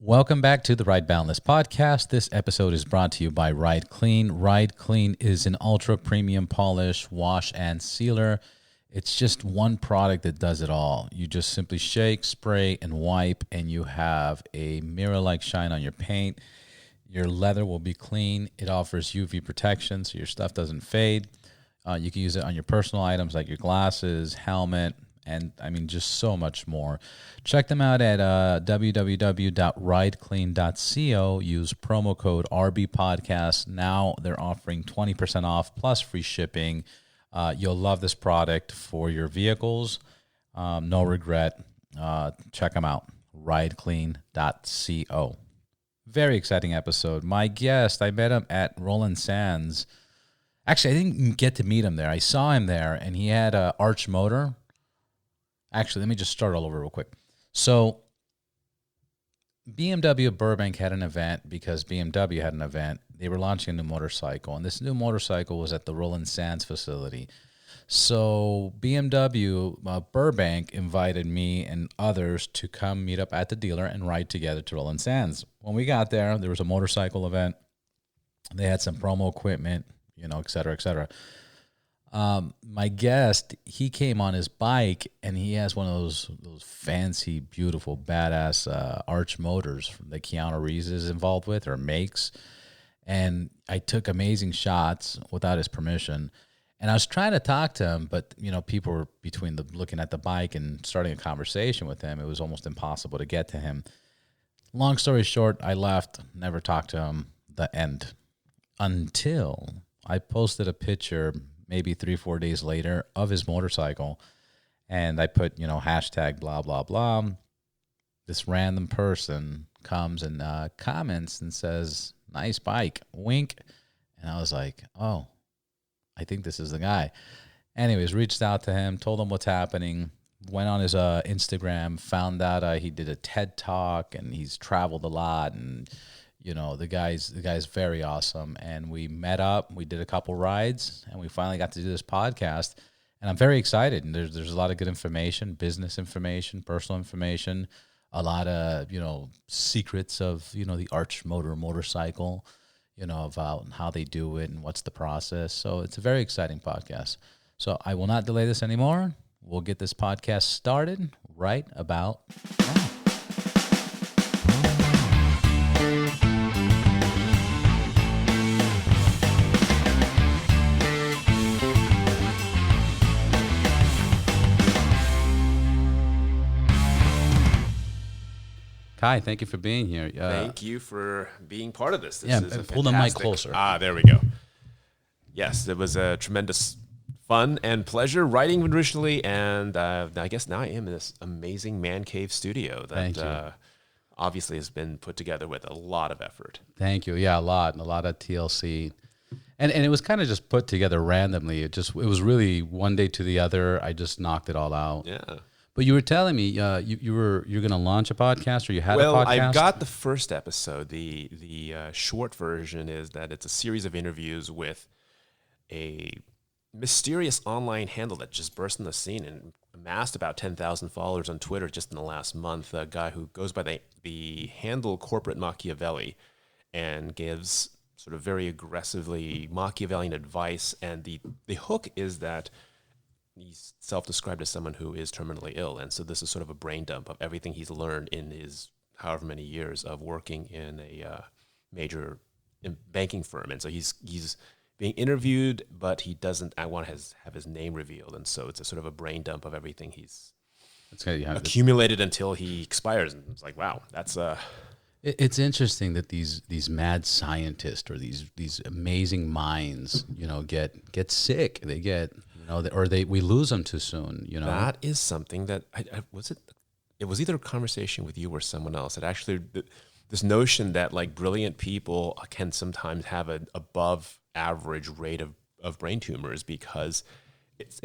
Welcome back to the Ride Boundless podcast. This episode is brought to you by Ride Clean. Ride Clean is an ultra premium polish, wash, and sealer. It's just one product that does it all. You just simply shake, spray, and wipe, and you have a mirror-like shine on your paint. Your leather will be clean. It offers UV protection so your stuff doesn't fade. You can use it on your personal items like your glasses, helmet, and I mean, just so much more. Check them out at www.rideclean.co. Use promo code RBPodcast. Now they're offering 20% off plus free shipping. You'll love this product for your vehicles. No regret. Check them out. rideclean.co. Very exciting episode. My guest, I met him at Roland Sands. Actually, I didn't get to meet him there. I saw him there, and he had an Arch motor. Actually, let me just start all over real quick. So BMW Burbank had an event because BMW had an event. They were launching a new motorcycle, and this new motorcycle was at the Roland Sands facility. So BMW Burbank invited me and others to come meet up at the dealer and ride together to Roland Sands. When we got there, there was a motorcycle event. They had some promo equipment, et cetera, et cetera. My guest, he came on his bike, and he has one of those fancy, beautiful, badass Arch motors that Keanu Reeves is involved with or makes. And I took amazing shots without his permission. And I was trying to talk to him, but people were between looking at the bike and starting a conversation with him. It was almost impossible to get to him. Long story short, I left, never talked to him. The end. Until I posted a picture maybe 3-4 days later of his motorcycle, and I put, hashtag blah, blah, blah. This random person comes and comments and says, "Nice bike, wink." And I was like, oh, I think this is the guy. Anyways, reached out to him, told him what's happening, went on his Instagram, found out he did a TED Talk, and he's traveled a lot, and the guy's very awesome. And we met up, we did a couple rides, and we finally got to do this podcast. And I'm very excited. And there's a lot of good information, business information, personal information, a lot of, secrets of, the Arch motorcycle, about how they do it and what's the process. So it's a very exciting podcast. So I will not delay this anymore. We'll get this podcast started right about now. Kai, thank you for being here. Thank you for being part of this. Pull the mic closer. There we go. Yes, it was a tremendous fun and pleasure writing originally, and I guess now I am in this amazing man cave studio that obviously has been put together with a lot of effort. Thank you. Yeah, a lot of TLC. And it was kind of just put together randomly. It was really one day to the other. I just knocked it all out. Yeah. But you were telling me you're going to launch a podcast, or you had a podcast? Well, I've got the first episode. The short version is that it's a series of interviews with a mysterious online handle that just burst on the scene and amassed about 10,000 followers on Twitter just in the last month. A guy who goes by the handle Corporate Machiavelli and gives sort of very aggressively Machiavellian advice. And the hook is that he's self-described as someone who is terminally ill, and so this is sort of a brain dump of everything he's learned in his however many years of working in a major banking firm. And so he's being interviewed, but he doesn't want to have his name revealed, and so it's a sort of a brain dump of everything he's accumulated until he expires. And it's like, wow, that's It's interesting that these mad scientists or these amazing minds, get sick. They get we lose them too soon. That is something that it was either a conversation with you or someone else. It actually this notion that like brilliant people can sometimes have an above average rate of brain tumors because it's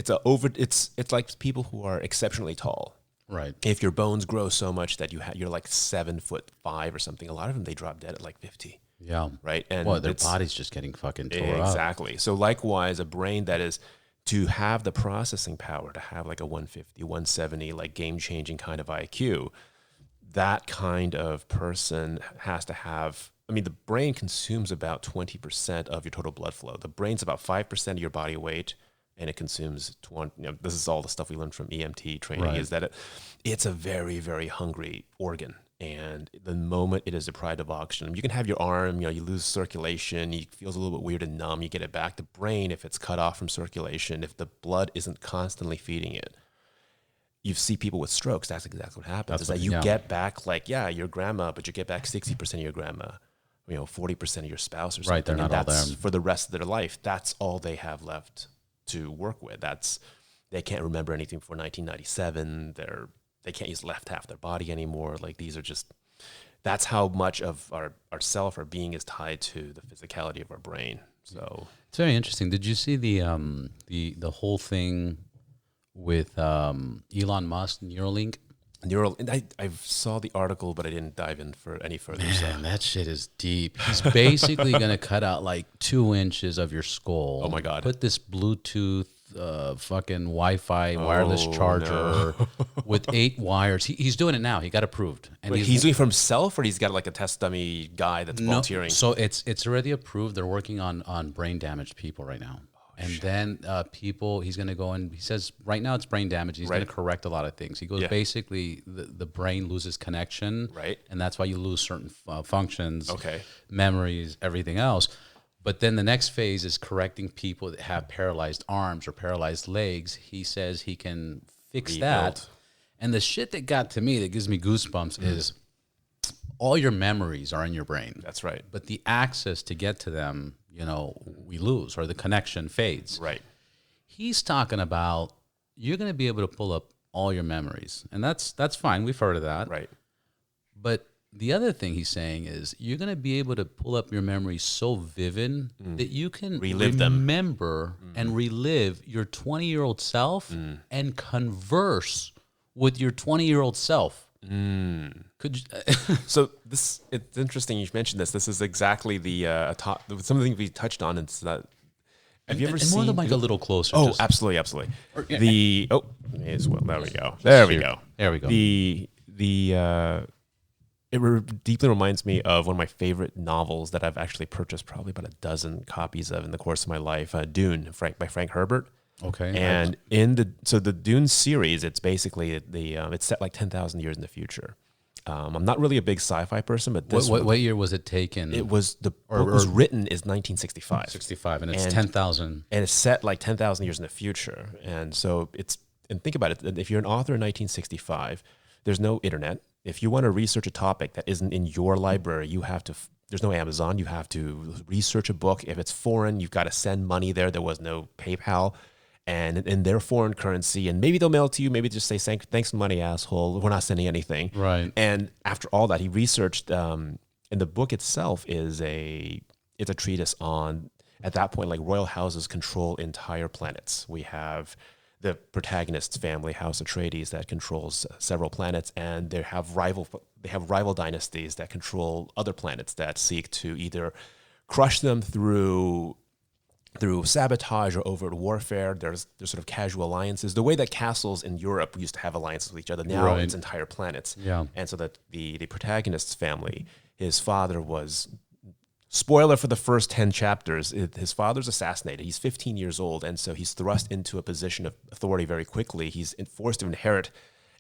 like people who are exceptionally tall. Right. If your bones grow so much that you're like 7'5" or something, a lot of them, they drop dead at like 50. Yeah. Right. And their body's just getting fucking tore up. Exactly. So likewise, a brain that is to have the processing power to have like a 150, 170, like game changing kind of IQ, that kind of person has to have, I mean, the brain consumes about 20% of your total blood flow. The brain's about 5% of your body weight, and it consumes 20, this is all the stuff we learned from EMT training, Right. is that it's a very, very hungry organ. And the moment it is deprived of oxygen, you can have your arm, you lose circulation, it feels a little bit weird and numb, you get it back. The brain, if it's cut off from circulation, if the blood isn't constantly feeding it, you see people with strokes, that's exactly what happens. Is that you get back your grandma, but you get back 60% of your grandma, 40% of your spouse or something. Right, they're not all there. For the rest of their life, that's all they have left to work with. They can't remember anything before 1997. They can't use left half their body anymore. Like that's how much of our self, our being is tied to the physicality of our brain. So it's very interesting. Did you see the whole thing with Elon Musk, Neuralink? I saw the article, but I didn't dive in for any further. Man, that shit is deep. He's basically going to cut out like 2 inches of your skull. Oh my God. Put this Bluetooth fucking Wi-Fi wireless charger with 8 wires. He's doing it now. He got approved. And he's doing it for himself, or he's got like a test dummy guy that's volunteering? So it's already approved. They're working on brain damaged people right now. And then people, he's going to go and he says right now it's brain damage. He's going to correct a lot of things. He goes basically the brain loses connection. Right. And that's why you lose certain functions, Okay. memories, everything else. But then the next phase is correcting people that have paralyzed arms or paralyzed legs. He says he can fix that. And the shit that got to me that gives me goosebumps is all your memories are in your brain. That's right. But the access to get to them, we lose, or the connection fades. Right. He's talking about you're going to be able to pull up all your memories. And that's fine. We've heard of that. Right. But the other thing he's saying is you're going to be able to pull up your memories so vivid that you can remember and relive your 20-year-old self and converse with your 20-year-old self. Could you, So it's interesting you mentioned this. This is exactly some of the things we touched on. It's that. Have you ever seen? More the mic a little closer. Oh, absolutely. As well. There we go. There we go. It deeply reminds me of one of my favorite novels that I've actually purchased probably about 12 copies of in the course of my life. Dune, by Frank Herbert. Okay. And the Dune series, it's basically it's set like 10,000 years in the future. I'm not really a big sci-fi person, but this what year was it taken? It was the book was written is 1965. 65, and it's 10,000. And it's set like 10,000 years in the future. And so think about it. If you're an author in 1965, there's no internet. If you want to research a topic that isn't in your library, there's no Amazon. You have to research a book. If it's foreign, you've got to send money there. There was no PayPal. And in their foreign currency, and maybe they'll mail it to you, maybe just say, thanks money, asshole, we're not sending anything. Right. And after all that, he researched, and the book itself it's a treatise on, at that point, like royal houses control entire planets. We have the protagonist's family, House Atreides, that controls several planets, and they have rival dynasties that control other planets that seek to either crush them through sabotage or overt warfare. There's sort of casual alliances. The way that castles in Europe used to have alliances with each other, now it's entire planets. Yeah. And so that the protagonist's family, his father was, spoiler for the first 10 chapters, his father's assassinated. He's 15 years old, and so he's thrust into a position of authority very quickly. He's forced to inherit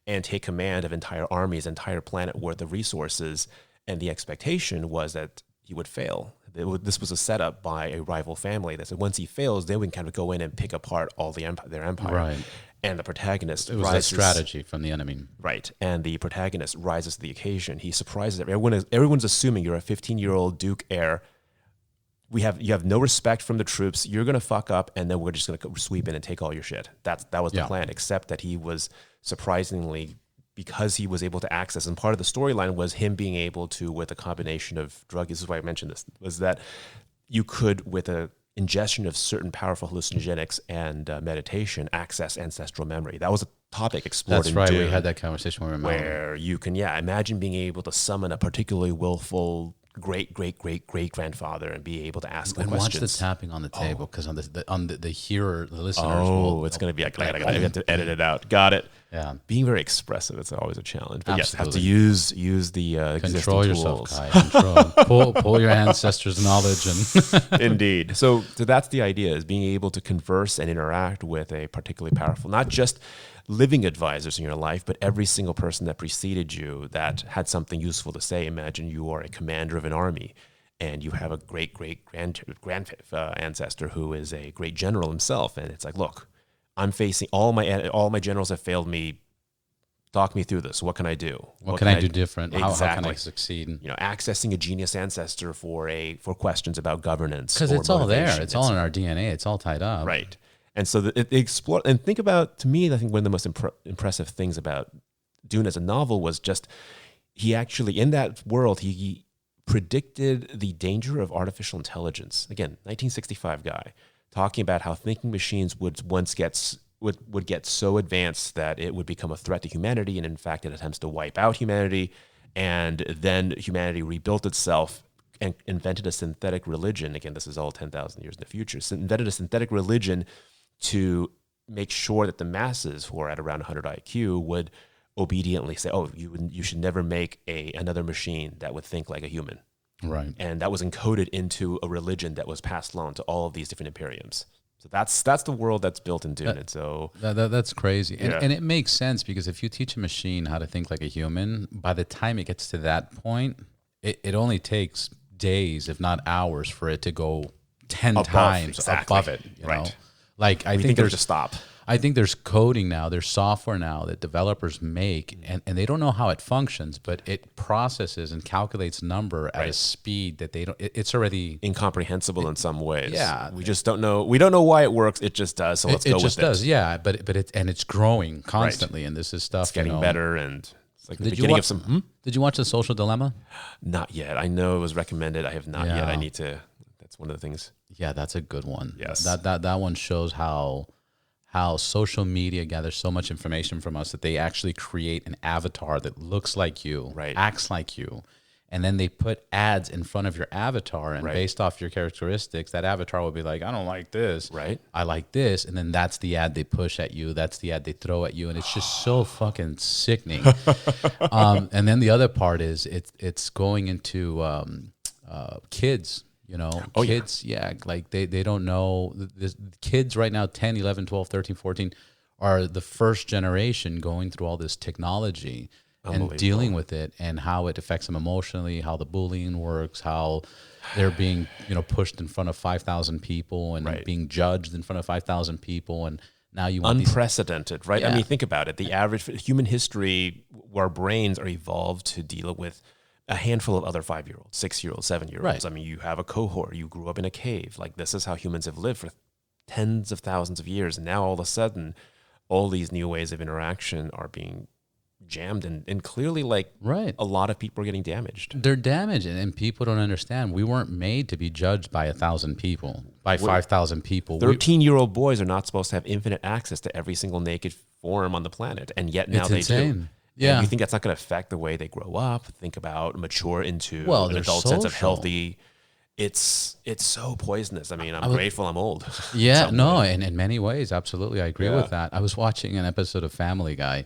and take command of entire armies, entire planet worth of resources, and the expectation was that he would fail. This was a setup by a rival family that said once he fails, then we can kind of go in and pick apart all their empire. Right. And the protagonist It was a strategy from the enemy. Right. And the protagonist rises to the occasion. He surprises everyone. Everyone's assuming you're a 15-year-old Duke heir. You have no respect from the troops. You're going to fuck up, and then we're just going to sweep in and take all your shit. That was the plan, except that he was surprisingly, because he was able to access, and part of the storyline was him being able to, with a combination of drug, this is why I mentioned this, was that you could, with a ingestion of certain powerful hallucinogenics and meditation, access ancestral memory. That was a topic explored in Dune. We had that conversation where you can, imagine being able to summon a particularly willful great-great-great-great-grandfather and be able to ask him questions. And watch the tapping on the table, because on the hearer, the listeners. Oh, it's going to be, I have to edit it out. Got it. Yeah. Being very expressive, it's always a challenge. But yes, have to Absolutely. use the Control existing yourself, tools. Kai. Control. pull your ancestors' knowledge and Indeed. So that's the idea, is being able to converse and interact with a particularly powerful, not just living advisors in your life, but every single person that preceded you that had something useful to say. Imagine you are a commander of an army and you have a great ancestor who is a great general himself. And it's like, look, I'm facing all my generals have failed me. Talk me through this. What can I do? what can I do different? Exactly. How can I succeed? Accessing a genius ancestor for questions about governance. Because or it's all there. motivation. It's all in our DNA. It's all tied up. Right. And so it explore and think about, to me, I think one of the most impressive things about Dune as a novel was just he actually, in that world, he predicted the danger of artificial intelligence. Again, 1965 guy talking about how thinking machines would get so advanced that it would become a threat to humanity, and in fact, it attempts to wipe out humanity. And then humanity rebuilt itself and invented a synthetic religion. Again, this is all 10,000 years in the future. So invented a synthetic religion to make sure that the masses, who are at around 100 IQ, would obediently say, "Oh, you should never make another machine that would think like a human." Right. And that was encoded into a religion that was passed along to all of these different imperiums. So that's the world that's built in Dune. And so That's crazy. Yeah. And it makes sense, because if you teach a machine how to think like a human, by the time it gets to that point, it only takes days, if not hours, for it to go 10 times exactly. above it. You know? Like I we think it'll there's just stop. I think there's coding now, there's software now that developers make, and they don't know how it functions, but it processes and calculates number at a speed that they don't. It's already Incomprehensible in some ways. Yeah. we just don't know. We don't know why it works. It just does. So let's go it with just it. does, yeah. But it's growing constantly, and this is stuff It's getting better, and it's like the Did you beginning watch of some. Did you watch The Social Dilemma? Not yet. I know it was recommended. I have not yet. I Yeah. need to. That's one of the things. Yeah, that's a good one. Yes. That one shows how social media gathers so much information from us that they actually create an avatar that looks like you, Right. acts like you, and then they put ads in front of your avatar, and Right. based off your characteristics, that avatar will be like, I don't like this, Right. I like this, and then that's the ad they push at you, that's the ad they throw at you, and it's just so fucking sickening. And then the other part is it's going into kids. You know, kids, like they don't know. The kids right now, 10, 11, 12, 13, 14, are the first generation going through all this technology and dealing with it, and how it affects them emotionally, how the bullying works, how they're being, pushed in front of 5,000 people and being judged in front of 5,000 people. And now you want Unprecedented, right? Yeah. I mean, think about it. The average human history, our brains are evolved to deal with a handful of other 5-year-olds, 6-year-olds, 7-year-olds. Right. I mean, you have a cohort. You grew up in a cave. Like, this is how humans have lived for tens of thousands of years. And now all of a sudden, all these new ways of interaction are being jammed, and clearly, like, Right. a lot of people are getting damaged. They're damaged, and people don't understand. We weren't made to be judged by 1,000 people, by 5,000 people. 13-year-old boys are not supposed to have infinite access to every single naked form on the planet, and yet now It's they insane. do. Yeah. And you think that's not going to affect the way they grow up, think about, mature into an they're adult sense of social. healthy. It's so poisonous. I mean, I'm grateful I'm old. Yeah, Some no, way. and in many ways, absolutely, I agree with that. I was watching an episode of Family Guy,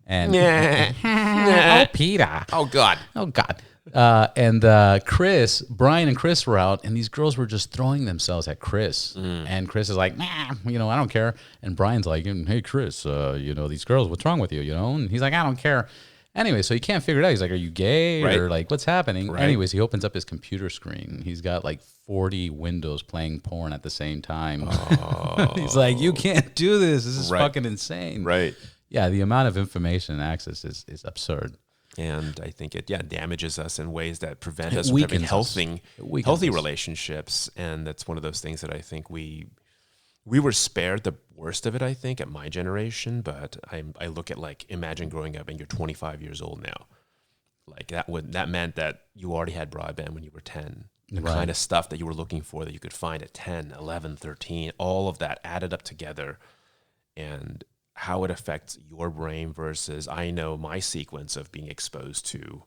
and Nah. oh, Peter, Oh, God. oh God, and Brian and Chris were out, and these girls were just throwing themselves at Chris, and Chris is like, nah, I don't care, and Brian's like, hey, Chris, these girls, what's wrong with you, and he's like, I don't care. Anyway, so he can't figure it out. He's like, are you gay? Right. Or like, what's happening? Right. Anyways, he opens up his computer screen. He's got like 40 windows playing porn at the same time. Oh. He's like, you can't do this. This is Right. fucking insane. Right. Yeah, the amount of information and access is absurd. And I think it damages us in ways that prevent us It from having weakens us. It weakens healthy us. relationships. And that's one of those things that I think we were spared the worst of it, I think, at my generation. But I look at, like, imagine growing up and you're 25 years old now. Like, that meant that you already had broadband when you were 10. The Right. kind of stuff that you were looking for that you could find at 10, 11, 13, all of that added up together. And how it affects your brain versus, I know my sequence of being exposed to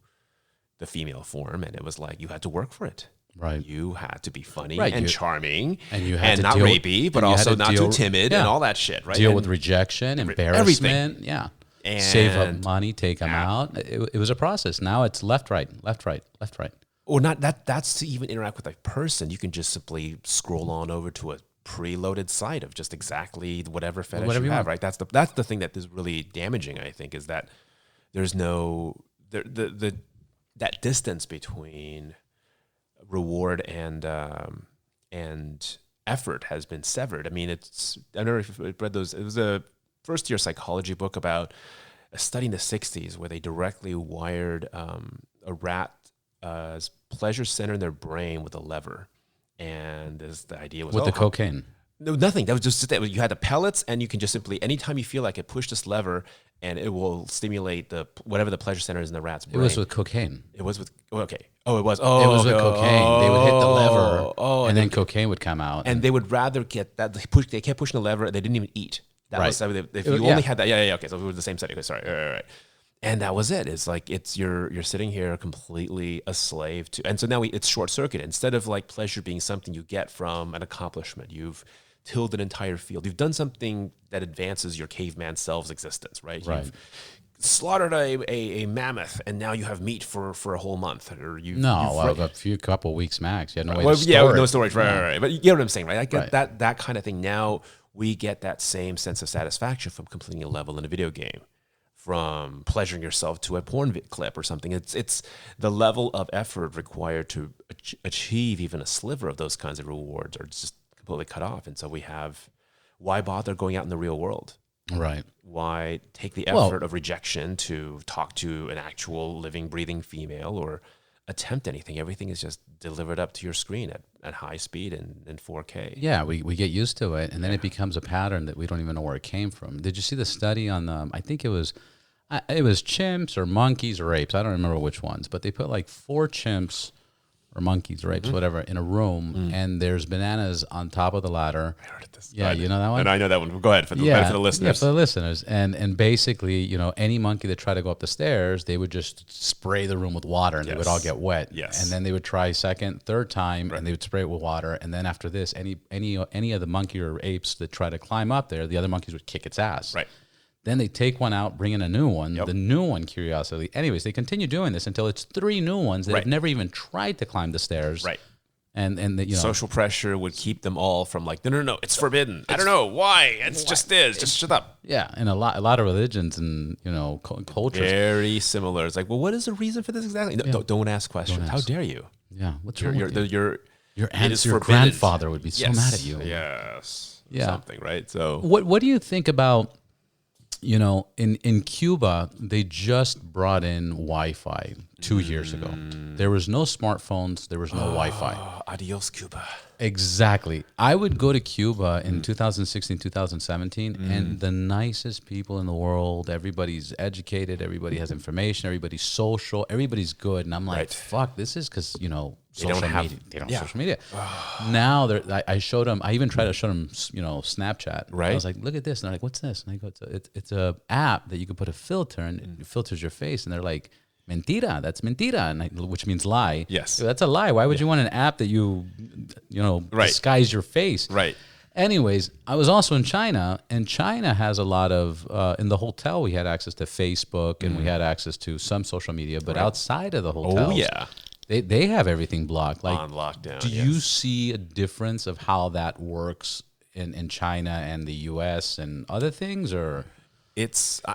the female form, and it was like you had to work for it. Right. You had to be funny Right, and charming and you had to not deal with- rapey, but and you had also to not deal- too timid yeah. and all that shit, right? Deal And with rejection, embarrassment. Yeah. save up money, take them out. It was a process. Now it's left, right, left, right, left, right. Or not that. That's to even interact with a person. You can just simply scroll on over to a preloaded site of just exactly whatever fetish Whatever you you have. want. Right. That's the thing that is really damaging. I think is that there's no that distance between reward and effort has been severed. I mean, I don't know if you've read those. It was a first year psychology book about a study in the 60s where they directly wired a rat pleasure center in their brain with a lever. And the idea was With the cocaine. No, nothing. That was just you had the pellets, and you can just simply anytime you feel like it, push this lever, and it will stimulate whatever the pleasure center is in the rat's brain. It was with cocaine. It was with okay. Oh, it was. It was with cocaine. They would hit the lever, and then they, cocaine would come out. and they would rather get that. They kept pushing the lever, and they didn't even eat. That Right. was if you only had that. Yeah. Okay, so we were the same setting. Okay, sorry. Right. And that was it. It's like you're sitting here completely a slave to, and so now it's short circuit. Instead of like pleasure being something you get from an accomplishment, you've tilled an entire field. You've done something that advances your caveman self's existence, right? Right. You've slaughtered a mammoth, and now you have meat for a whole month. Or a couple weeks max. You had no way to store no it. storage, right. But you get what I'm saying, right? I get Right. that kind of thing. Now we get that same sense of satisfaction from completing a level in a video game, from pleasuring yourself to a porn clip or something. It's the level of effort required to achieve even a sliver of those kinds of rewards are just completely cut off. And so why bother going out in the real world? Right. Why take the effort of rejection to talk to an actual living, breathing female or attempt anything? Everything is just delivered up to your screen at high speed and in 4K. Yeah, we get used to it, and then it becomes a pattern that we don't even know where it came from. Did you see the study on I think it was chimps or monkeys or apes. I don't remember which ones, but they put like 4 chimps or monkeys or apes, whatever, in a room, and there's bananas on top of the ladder. I heard this. Yeah, you know that one? And I know that one. Go ahead for the benefit of the listeners. Yeah, for the listeners. And basically, any monkey that tried to go up the stairs, they would just spray the room with water, and they would all get wet. Yes. And then they would try second, third time, and they would spray it with water. And then after this, any of the monkey or apes that try to climb up there, the other monkeys would kick its ass. Right. Then they take one out, bring in a new one. The new one, curiosity. Anyways, they continue doing this until it's 3 new ones that have never even tried to climb the stairs. Right. And social pressure would keep them all from like, no, it's forbidden. I don't know why. It's just is. Just shut up. Yeah, and a lot of religions and cultures. Very similar. It's like, well, what is the reason for this exactly? No, don't ask questions. Don't How ask. dare you? Yeah, what's wrong with you? Your Your grandfather would be so mad at you. Yes. Yeah. Something, right? So What do you think about, in Cuba, they just brought in Wi-Fi 2 years ago. There was no smartphones. There was no Wi-Fi. Adios, Cuba. Exactly. I would go to Cuba in 2016, 2017, and the nicest people in the world. Everybody's educated. Everybody has information. Everybody's social. Everybody's good. And I'm like, fuck, this is because, social media. They don't have social media. Now, I showed them, I even tried to show them, Snapchat. Right. I was like, look at this. And they're like, what's this? And I go, it's a app that you can put a filter and it filters your face. And they're like, mentira, that's mentira, which means lie. Yes. That's a lie. Why would you want an app that disguise your face? Right. Anyways, I was also in China, and China has a lot of, in the hotel, we had access to Facebook, and we had access to some social media, but outside of the hotels, they have everything blocked. Like, on lockdown. do you see a difference of how that works in China and the U.S. and other things, or?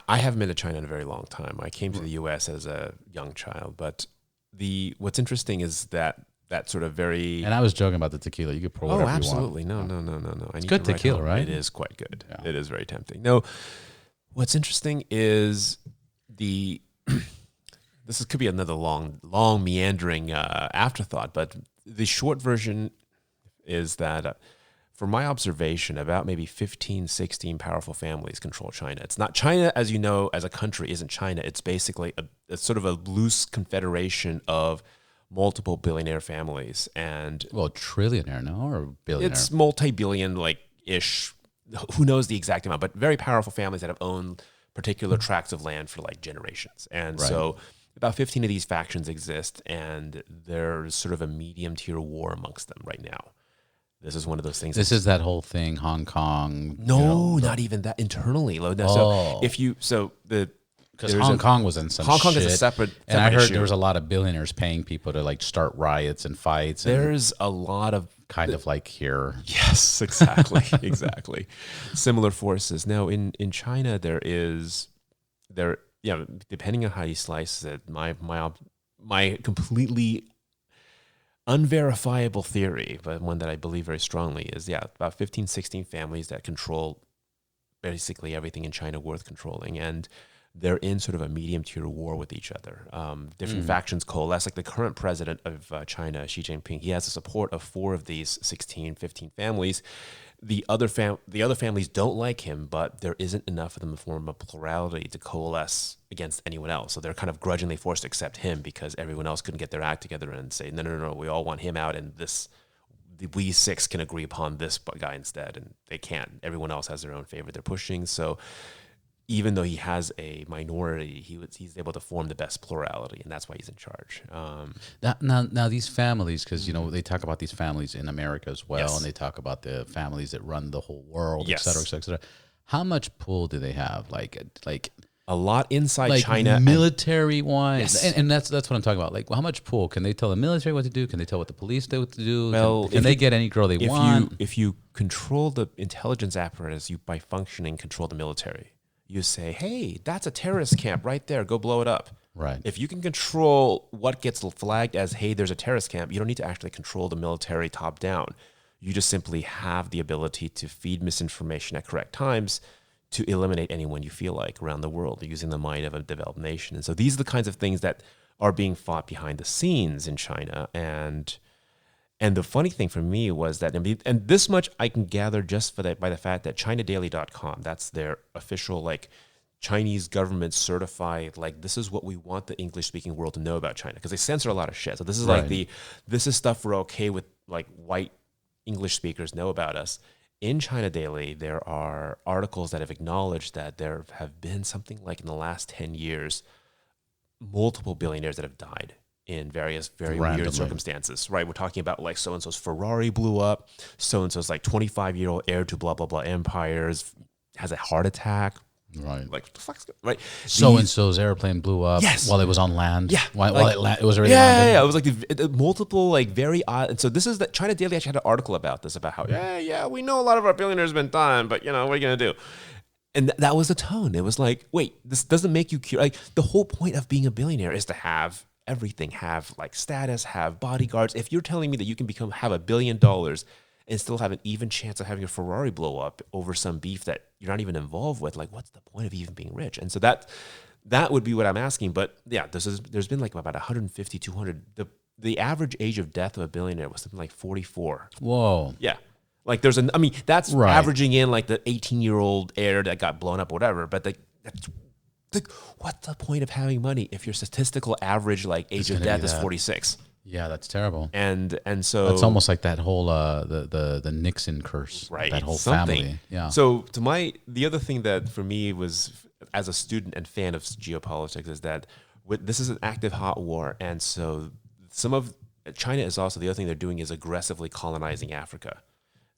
I haven't been to China in a very long time. I came to the U.S. as a young child, but what's interesting is that sort of very. And I was joking about the tequila. You could pour whatever absolutely. you want. No. It's good tequila, right? It is quite good. Yeah. It is very tempting. No, what's interesting is this could be another long meandering afterthought, but the short version is that. From my observation, about maybe 15, 16 powerful families control China. It's not China, as you know, as a country, isn't China. It's basically a sort of a loose confederation of multiple billionaire families. And trillionaire, no, or billionaire? It's multi-billion, ish. Who knows the exact amount? But very powerful families that have owned particular tracts of land for generations. And so about 15 of these factions exist, and there's sort of a medium-tier war amongst them right now. This is one of those things. This is that whole thing, Hong Kong. No, not even that internally. So Because Hong Kong was in some Hong Kong shit. is a separate And I heard issue. there was a lot of billionaires paying people to like start riots and fights. There's a lot of kind of like here. Yes, exactly, exactly. Similar forces. Now in China, depending on how you slice it, my completely unverifiable theory, but one that I believe very strongly is about 15, 16 families that control basically everything in China worth controlling, and they're in sort of a medium tier war with each other. Different factions coalesce. Like the current president of China, Xi Jinping, he has the support of 4 of these 16, 15 families. The other families don't like him, but there isn't enough of them to form a plurality to coalesce against anyone else. So they're kind of grudgingly forced to accept him because everyone else couldn't get their act together and say, no, we all want him out, and we 6 can agree upon this guy instead, and they can't. Everyone else has their own favorite they're pushing. So even though he has a minority, he's able to form the best plurality, and that's why he's in charge. Now these families, because they talk about these families in America as well, Yes. and they talk about the families that run the whole world, Yes. et cetera, et cetera, et cetera. How much pull do they have? Like A lot inside China. military wise, Yes. and that's what I'm talking about. Like, how much pull can they tell the military what to do? Can they tell what the police do what to do? Well, can they get any girl they want? If you control the intelligence apparatus, you by functioning control the military. You say, hey, that's a terrorist camp right there. Go blow it up. Right. If you can control what gets flagged as, hey, there's a terrorist camp, you don't need to actually control the military top down. You just simply have the ability to feed misinformation at correct times to eliminate anyone you feel like around the world using the mind of a developed nation. And so these are the kinds of things that are being fought behind the scenes in China. And the funny thing for me was that, and this much I can gather just by the fact that ChinaDaily.com, that's their official, like, Chinese government certified, like, this is what we want the English-speaking world to know about China, because they censor a lot of shit. So this is this is stuff we're okay with, like, white English speakers know about us. In China Daily, there are articles that have acknowledged that there have been something like in the last 10 years, multiple billionaires that have died in various very weird circumstances, right? We're talking about like so-and-so's Ferrari blew up, so-and-so's like 25-year-old heir to blah, blah, blah empires has a heart attack. Right. Like, what the fuck's going right? So-and-so's airplane blew up while it was on land. Yeah. While it was already landed. Yeah. It was like the multiple, like, very odd. And so this is that China Daily actually had an article about this, about how, we know a lot of our billionaires have been dying, but, what are you going to do? And that was the tone. It was like, wait, this doesn't make you curious. Like, the whole point of being a billionaire is to have everything, have like status, have bodyguards. If you're telling me that you can have $1 billion and still have an even chance of having a Ferrari blow up over some beef that you're not even involved with, like, what's the point of even being rich? And so that would be what I'm asking. But yeah, there's been like about 150, 200. The average age of death of a billionaire was something like 44. Whoa. Yeah. Like that's averaging in like the 18-year-old heir that got blown up or whatever. But what's the point of having money if your statistical average like age of death is 46? Yeah, that's terrible. And so it's almost like that whole the Nixon curse, right? That whole Something. family. Yeah. So the other thing that for me was, as a student and fan of geopolitics, is that this is an active hot war, and so some of China is also, the other thing they're doing is aggressively colonizing Africa.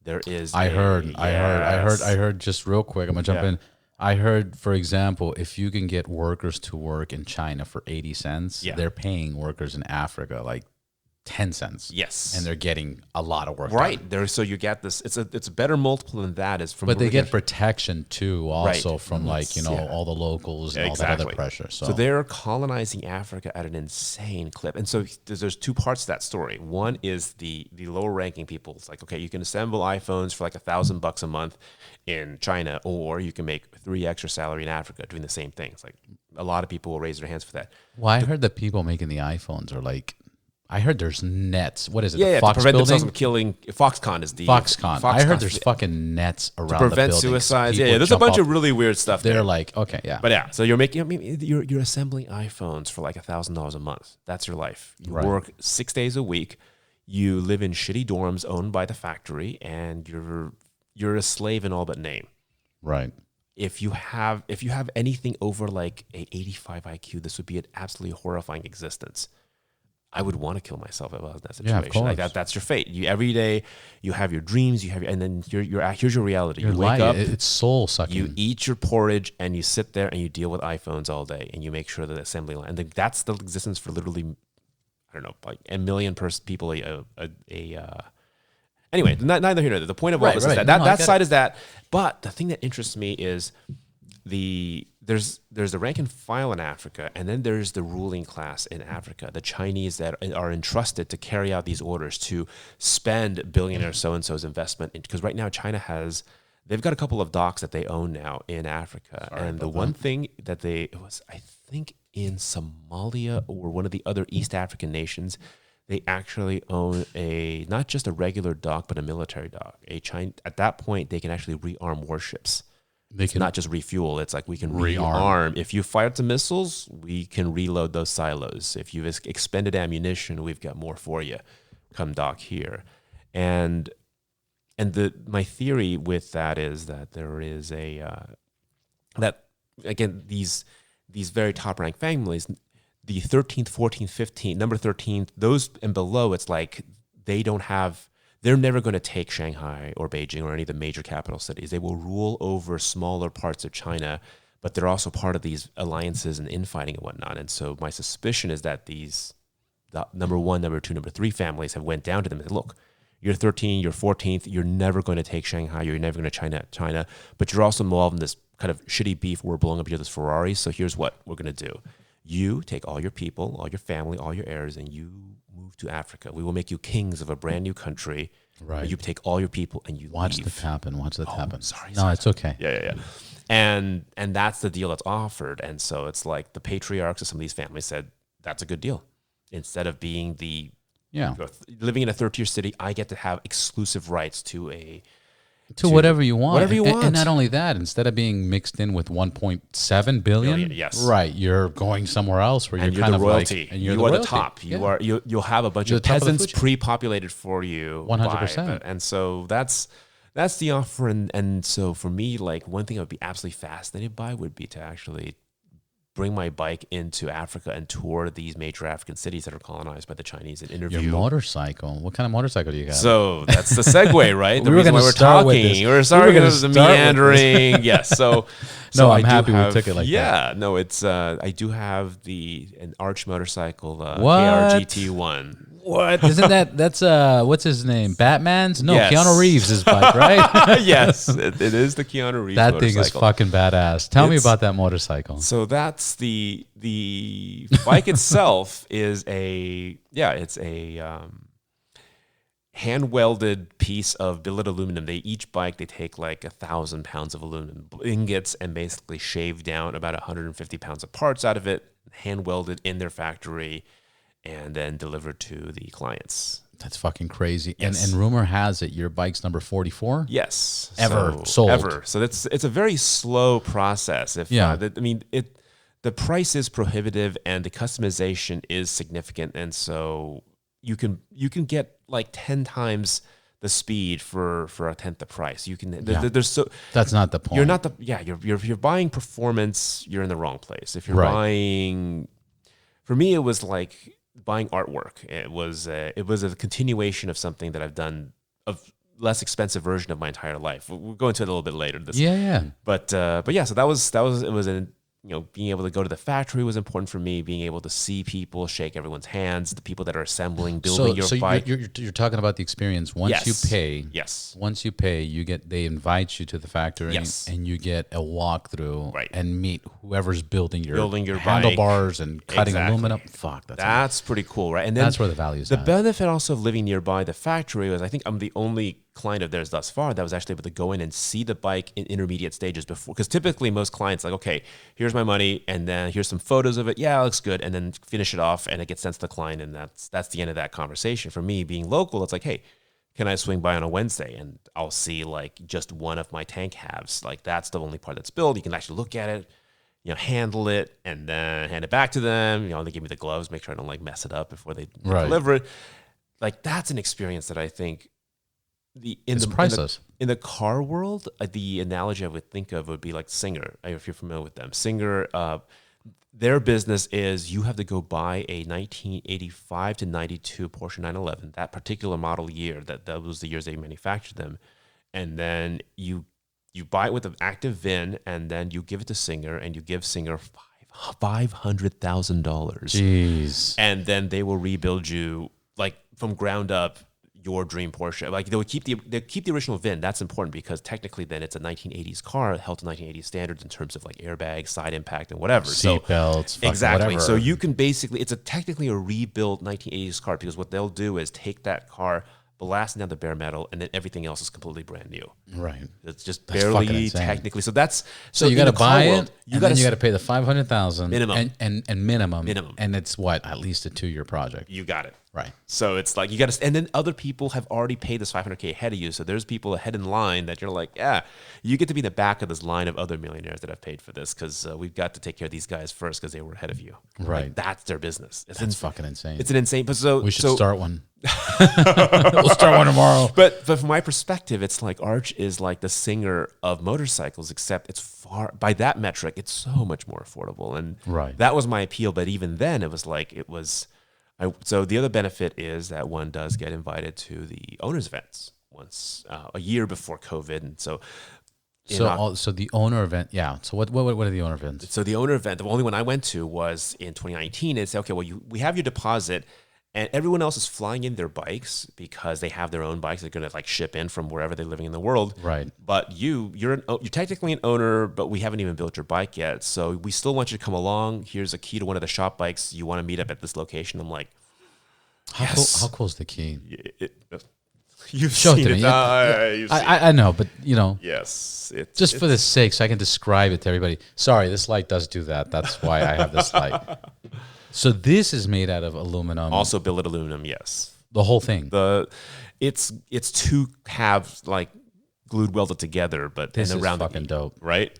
There is. I heard. Just real quick, I'm gonna jump in. I heard, for example, if you can get workers to work in China for 80 cents, they're paying workers in Africa like 10 cents. Yes. And they're getting a lot of work. Right. So you get this, it's a better multiple than that is from. But they get protection too, also from like, all the locals and all that other pressure. So they're colonizing Africa at an insane clip. And so there's 2 parts to that story. One is the lower ranking people. It's like, okay, you can assemble iPhones for like $1,000 a month in China, or you can make 3 extra salary in Africa doing the same thing. It's like a lot of people will raise their hands for that. Well, I heard the people making the iPhones are like, I heard there's nets. What is it? Yeah, Fox to prevent building? themselves from killing. Foxconn is the Foxconn. I heard there's fucking nets around to prevent the suicides. People There's a bunch of really weird stuff. They're like, okay, yeah. But yeah, so you're making. You're assembling iPhones for like $1,000 a month. That's your life. You work 6 days a week. You live in shitty dorms owned by the factory, and you're a slave in all but name. Right. If you have anything over like a 85 IQ, this would be an absolutely horrifying existence. I would want to kill myself if I was in that Yeah, of situation. Like course. that's your fate. You every day you have your dreams, and then here's your reality. Your You wake life, up, it's soul sucking. you eat your porridge, and you sit there and you deal with iPhones all day, and you make sure that the assembly line. And that's the existence for literally, I don't know, like a million people. Anyway, neither here nor there. The point of all this is that side is that. But the thing that interests me is there's the rank and file in Africa, and then there's the ruling class in Africa, the Chinese that are entrusted to carry out these orders to spend billionaire so-and-so's investment. Because right now they've got a couple of docks that they own now in Africa. And the one thing that I think in Somalia or one of the other East African nations, they actually own not just a regular dock, but a military dock. At that point, they can actually rearm warships. It's not just refuel. It's like we can rearm. If you fired some missiles, we can reload those silos. If you've expended ammunition, we've got more for you. Come dock here. And my theory with that is that there is that again these very top ranked families, the 13th, 14th, 15th, number 13th, those and below, it's like they're never going to take Shanghai or Beijing or any of the major capital cities. They will rule over smaller parts of China, but they're also part of these alliances and infighting and whatnot. And so my suspicion is that the number 1, number 2, number 3 families have went down to them and said, look, you're 13, you're 14th, you're never going to take Shanghai, you're never going to China, but you're also involved in this kind of shitty beef where we're blowing up each other's Ferraris. So here's what we're going to do. You take all your people, all your family, all your heirs, and you move to Africa. We will make you kings of a brand new country. Right. You take all your people and you Watch leave. that happen. Watch that happen. Sorry. It's okay. Yeah. And that's the deal that's offered. And so it's like the patriarchs of some of these families said, that's a good deal. Instead of being living in a third-tier city, I get to have exclusive rights to whatever you want. Whatever you want. And not only that, instead of being mixed in with 1.7 billion, yes. Right, you're going somewhere else where and you're kind the of royalty. like, and you are the top. You'll have a bunch of peasants pre-populated for you. 100%. And so that's the offer. And so for me, like one thing I would be absolutely fascinated by would be to actually bring my bike into Africa and tour these major African cities that are colonized by the Chinese and interview. Your motorcycle. What kind of motorcycle do you got? So that's the segue, right? We were going to start with this. We're starting with the meandering. Yes. So I'm happy we took it like that. Yeah. No, it's I do have an Arch motorcycle, What? KR-GT1. What? Isn't that's what's his name? Batman's? No, Yes. Keanu Reeves' bike, right? Yes, it is the Keanu Reeves That motorcycle. thing is fucking badass. Tell me about that motorcycle. So that's the bike itself is it's a hand welded piece of billet aluminum. Each bike they take like 1,000 pounds of aluminum ingots and basically shave down about 150 pounds of parts out of it, hand welded in their factory, and then delivered to the clients. That's fucking crazy. Yes. And rumor has it your bike's number 44? Yes. Sold. Ever. So it's a very slow process. The price is prohibitive and the customization is significant. And so you can get like 10 times the speed for a tenth the price. You can That's not the point. You're not you're buying performance, you're in the wrong place. If you're buying, for me it was like buying artwork. It was a continuation of something that I've done, of less expensive version of my entire life. We'll go into it a little bit later. But yeah. So that was it was an being able to go to the factory was important for me. Being able to see people, shake everyone's hands, the people that are assembling, building your bike. You're talking about the experience. Once you pay, Once you pay, they invite you to the factory, and you get a walkthrough, and meet whoever's building your handlebars and cutting aluminum. Fuck, that's pretty cool, right? And then that's where the value is. The benefit also of living nearby the factory was, I think I'm the only client of theirs thus far that was actually able to go in and see the bike in intermediate stages before, because typically most clients like, okay, here's my money and then here's some photos of it, it looks good, and then finish it off and it gets sent to the client, and that's the end of that conversation. For me, being local, it's like, hey, can I swing by on a Wednesday and I'll see like just one of my tank halves, like that's the only part that's built. You can actually look at it, handle it, and then hand it back to them. They give me the gloves, make sure I don't like mess it up before they deliver it. Like that's an experience that I think it's priceless. In the car world, the analogy I would think of would be like Singer, if you're familiar with them. Singer, their business is you have to go buy a 1985 to 92 Porsche 911, that particular model year, that was the years they manufactured them. And then you buy it with an active VIN, and then you give it to Singer, and you give Singer $500,000. Jeez. And then they will rebuild you like from ground up your dream Porsche. Like they keep the original VIN. That's important because technically then it's a 1980s car held to 1980s standards in terms of like airbags, side impact, and whatever. Seat belts, exactly. Whatever. So you can basically, it's technically a rebuilt 1980s car, because what they'll do is take that car, blasting down the bare metal, and then everything else is completely brand new. Right. It's just That's fucking barely insane. technically. So you got to buy it. You got to to pay the $500,000 minimum and minimum, and it's what, at least a 2-year project. You got it. Right. So it's like you got to, and then other people have already paid this $500K ahead of you. So there's people ahead in line that you're like, yeah, you get to be in the back of this line of other millionaires that have paid for this, because we've got to take care of these guys first because they were ahead of you. Right. Like, that's their business. That's fucking insane. It's an insane. But so we should start one. We'll start one tomorrow. But from my perspective, it's like Arch is like the Singer of motorcycles, except it's far, by that metric, it's so much more affordable. And that was my appeal. But even then, it was like, so the other benefit is that one does get invited to the owners' events once a year before COVID. And so the owner event, yeah. So what are the owner events? So the owner event, the only one I went to was in 2019. It's okay, well, we have your deposit, and everyone else is flying in their bikes because they have their own bikes. They're going to like ship in from wherever they're living in the world. Right. But you're technically an owner, but we haven't even built your bike yet. So we still want you to come along. Here's a key to one of the shop bikes. You want to meet up at this location? I'm like, how cool is the key? You've Show seen it to me. I know, but yes, it's for the sake, so I can describe it to everybody. Sorry, this light does do that. That's why I have this light. So this is made out of aluminum. Also billet aluminum, yes. The whole thing. It's two halves like glued welded together, but this and is around fucking dope, right?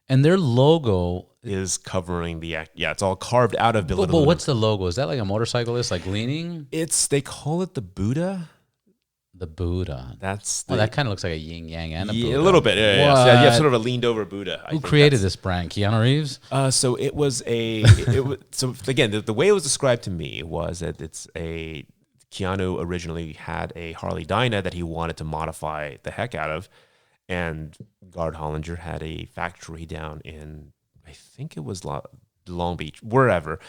And their logo is covering it's all carved out of billet aluminum. But what's the logo? Is that like a motorcyclist like leaning? They call it the Buddha. The Buddha. That's that kind of looks like a yin yang and a Buddha. A little bit. Yeah. You have sort of a leaned over Buddha. Who created this brand? Keanu Reeves? So it was so again, the way it was described to me was that Keanu originally had a Harley Dyna that he wanted to modify the heck out of, and Gard Hollinger had a factory down in, I think it was Long Beach, wherever,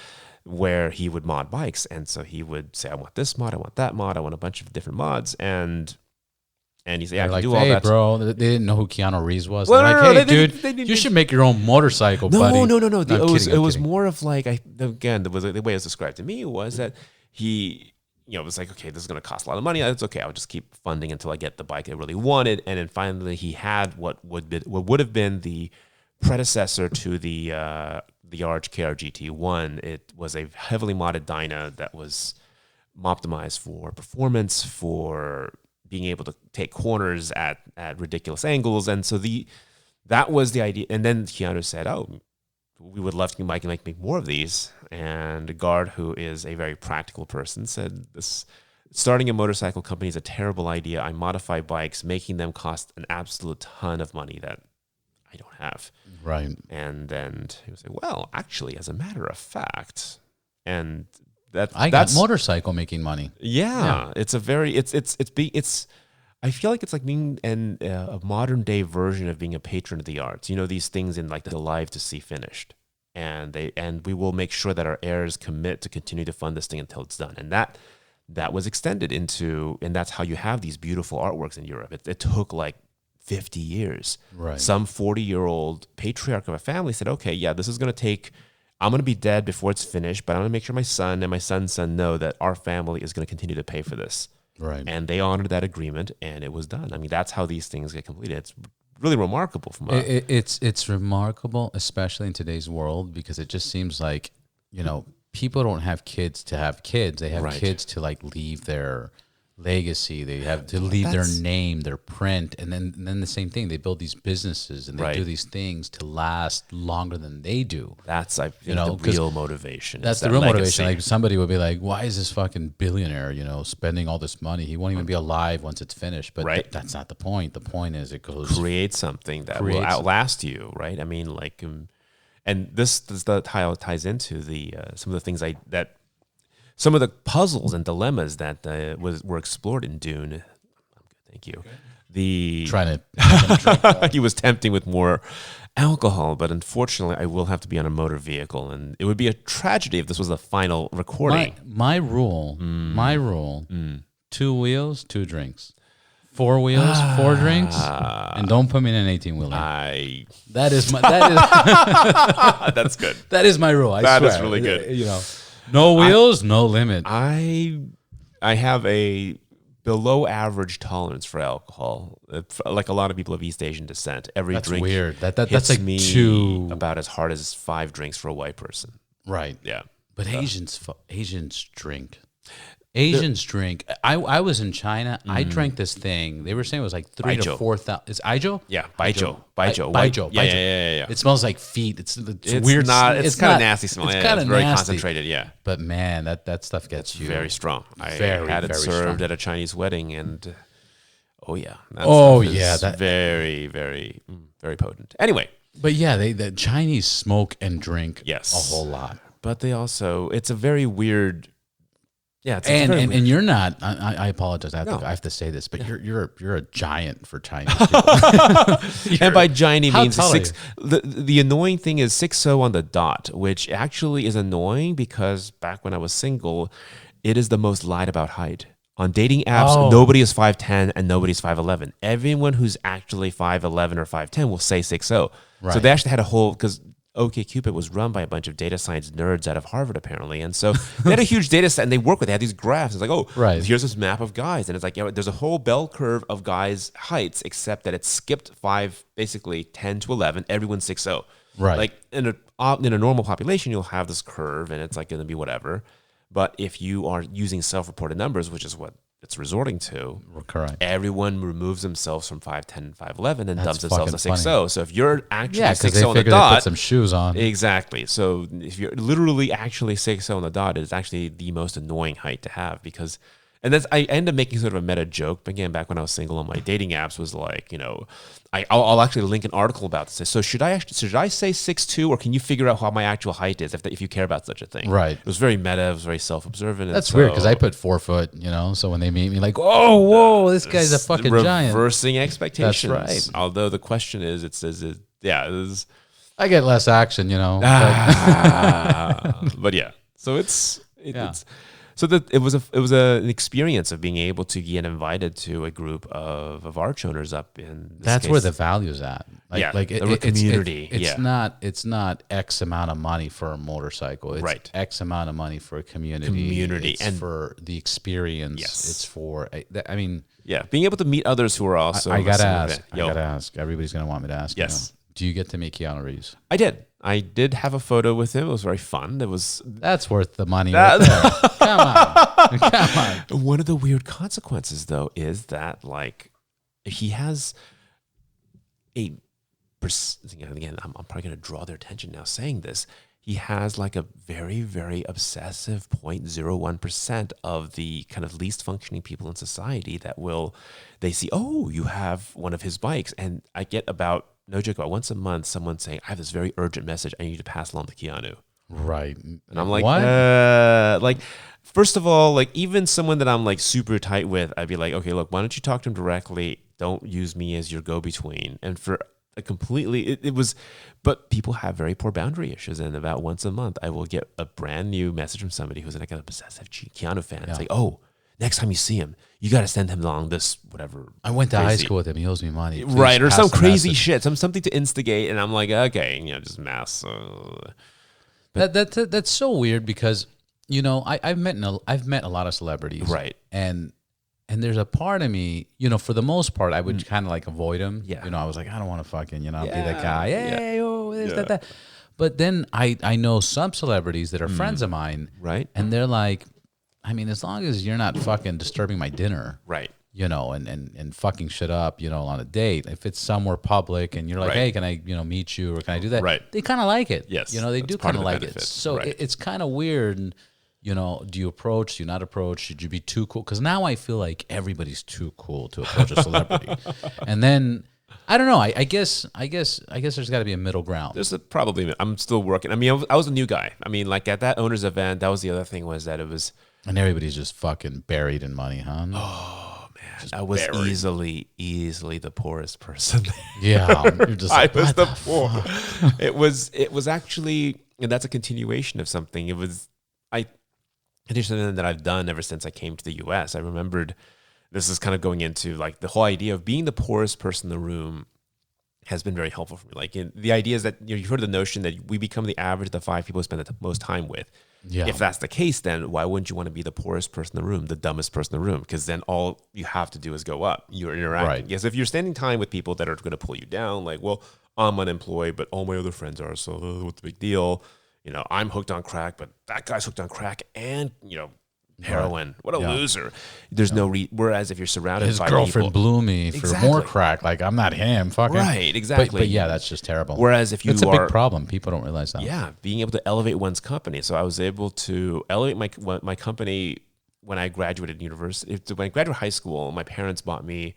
where he would mod bikes. And so he would say, I want this mod, I want that mod, I want a bunch of different mods. And he said, yeah, I can do all that. Bro, they didn't know who Keanu Reeves was. Well, They're like, hey, dude, you should make your own motorcycle, buddy. No. It was more of like, the way it was described to me was that he, was like, okay, this is going to cost a lot of money. It's okay. I'll just keep funding until I get the bike I really wanted. And then finally he had what would have been the predecessor to the Arch KR-GT1. It was a heavily modded Dyna that was optimized for performance, for being able to take corners at ridiculous angles. And so that was the idea. And then Keanu said, oh, we would love to make more of these. And Gard, who is a very practical person, said, starting a motorcycle company is a terrible idea. I modify bikes, making them cost an absolute ton of money that I don't have. Right. And then he was like, well, actually, as a matter of fact, and that's motorcycle making money. Yeah. It's I feel like it's like being a modern day version of being a patron of the arts. These things in like the live to see finished. And we will make sure that our heirs commit to continue to fund this thing until it's done. And that was extended into, and that's how you have these beautiful artworks in Europe. It took like 50 years. Right. Some 40-year-old patriarch of a family said, okay, yeah, this is going to take, I'm going to be dead before it's finished, but I'm going to make sure my son and my son's son know that our family is going to continue to pay for this. Right. And they honored that agreement, and it was done. I mean, that's how these things get completed. It's really remarkable. It's remarkable, especially in today's world, because it just seems like, people don't have kids to have kids. They have kids to like leave their legacy. They have to leave their name, their print, and then the same thing. They build these businesses and they do these things to last longer than they do. That's I think the real motivation. That's the real motivation. Like somebody would be like, "Why is this fucking billionaire, spending all this money? He won't even be alive once it's finished." But that's not the point. The point is it goes create something that will outlast you, right? I mean, like. and this the tile ties into the some of the things some of the puzzles and dilemmas that were explored in Dune. I'm good, thank you. Trying to He was tempting with more alcohol, but unfortunately, I will have to be on a motor vehicle, and it would be a tragedy if this was the final recording. My rule, 2 wheels, 2 drinks. 4 wheels, 4 drinks, and don't put me in an 18-wheeler. That's good. That is my rule. I That swear. is really good. No wheels, no limit. I have a below average tolerance for alcohol. Like a lot of people of East Asian descent, every That's drink weird. hits That's like me 2. about as hard as 5 drinks for a white person. Right. Yeah. But Asians drink. Asians drink. I was in China. I drank this thing. They were saying it was like 3,000 to 4,000. Is Aijo? Yeah, baijiu. Yeah. It smells like feet. It's It's weird. Not. It's kind of nasty smell. It's Yeah, kind it's of very nasty. concentrated. Yeah, But man, that stuff gets you very strong. I Very, had it very served strong. at a Chinese wedding, and that that- very, very, very potent. Anyway, But yeah, the Chinese smoke and drink Yes. a whole lot. but they also it's a very weird. Yeah, it's And you're not. I apologize. I have to say this, but you're a giant for Chinese people. and by giant he How means tall are 6. The annoying thing is 6'0" on the dot, which actually is annoying because back when I was single, it is the most lied about height. On dating apps, nobody is 5'10" and nobody's 5'11". Everyone who's actually 5'11" or 5'10" will say 6'0". Right. So they actually had a whole because OkCupid was run by a bunch of data science nerds out of Harvard, apparently. And so they had a huge data set and they work with it. They had these graphs. It's like, Right. here's this map of guys. And it's like, there's a whole bell curve of guys' heights, except that it's skipped 5, basically 10 to 11. Everyone's 6'0". Right. Like in a normal population, you'll have this curve and it's like going to be whatever. But if you are using self-reported numbers, which is what it's resorting to, Correct. everyone removes themselves from 5'10", 5'11", and That's dumps themselves to fucking 6'0". So if you're actually Yeah, because 6'0" they on the figured they dot, put some shoes on. exactly. So if you're literally actually 6'0" on the dot, it's actually the most annoying height to have because, and that's I end up making sort of a meta joke. Again, back when I was single on my dating apps, was like, I'll actually link an article about this. So should I say 6'2", or can you figure out how my actual height is if you care about such a thing? Right. It was very meta. It was very self-observant. That's weird because I put 4 foot. So when they meet me, like, oh, whoa, this guy's a fucking giant. Reversing expectations. That's right. Although the question is, I get less action, but yeah. So it's so that it was an experience of being able to get invited to a group of arch owners up in. That's where the value's at. The community. It's not X amount of money for a motorcycle. It's Right. X amount of money for a community. It's and for the experience. Yes. It's for. I mean, being able to meet others who are also. I gotta similar ask. event. I gotta ask. Everybody's gonna want me to ask. Yes. Do you get to meet Keanu Reeves? I did have a photo with him. It was very fun. It was. That's worth the money. Right there. Come on. One of the weird consequences, though, is that he has a. Again, I'm probably going to draw their attention now saying this. He has like a very, very obsessive 0.01% of the kind of least functioning people in society they see, oh, you have one of his bikes. And I get no joke, about once a month, someone saying, I have this very urgent message I need to pass along to Keanu. Right. And I'm like, what? First of all, even someone that I'm super tight with, I'd be like, okay, look, why don't you talk to him directly? Don't use me as your go-between. And for a completely, but people have very poor boundary issues. And about once a month, I will get a brand new message from somebody who's like a obsessive Keanu fan. Yeah. It's like, oh, next time you see him, you got to send him along this, whatever. I went to high crazy- school with him. He owes me money. Please Right, or pass some the crazy message. shit, something to instigate. And I'm like, okay, just mass. That's so weird because I've met a lot of celebrities, Right. And there's a part of me, for the most part, I would kind of avoid him. Yeah. I was like, I don't want to fucking, be that Yeah. guy. Hey, oh, this, that. But then I know some celebrities that are friends of mine, Right. and they're like, I mean, as long as you're not fucking disturbing my dinner, Right. and fucking shit up, on a date. If it's somewhere public and you're like, Right. hey, can I, meet you or can I do that? Right. They kind of like it. Yes, They that's do part kind of of the like it. benefit. So Right. it's kind of weird. And, do you approach? Do you not approach? Should you be too cool? Because now I feel like everybody's too cool to approach a celebrity. And then I don't know. I guess there's got to be a middle ground. Probably. I'm still working. I mean, I was a new guy. I mean, like at that owners event, that was the other thing was that it was. And everybody's just fucking buried in money, huh? Oh man, I was easily the poorest person. Yeah, you're just I like, was what the the poor. fuck? It was actually, and that's a continuation of something. It was I did something that I've done ever since I came to the U.S. I remembered this is kind of going into like the whole idea of being the poorest person in the room has been very helpful for me. Like the idea is that you've heard the notion that we become the average of the 5 people we spend the most time with. Yeah. If that's the case, then why wouldn't you want to be the poorest person in the room, the dumbest person in the room? Because then all you have to do is go up. You're interacting. Right. Yes, if you're spending time with people that are going to pull you down, like, well, I'm unemployed, but all my other friends are, so what's the big deal? You know, I'm hooked on crack, but that guy's hooked on crack and, heroin. What a loser. There's no whereas if you're surrounded His by girlfriend people, blew me for more crack. Like, I'm not him. Fucking. Right, exactly. But yeah, that's just terrible. Whereas if you it's a big problem. People don't realize that. Yeah, being able to elevate one's company. So I was able to elevate my company when I graduated university. When I graduated high school, my parents bought me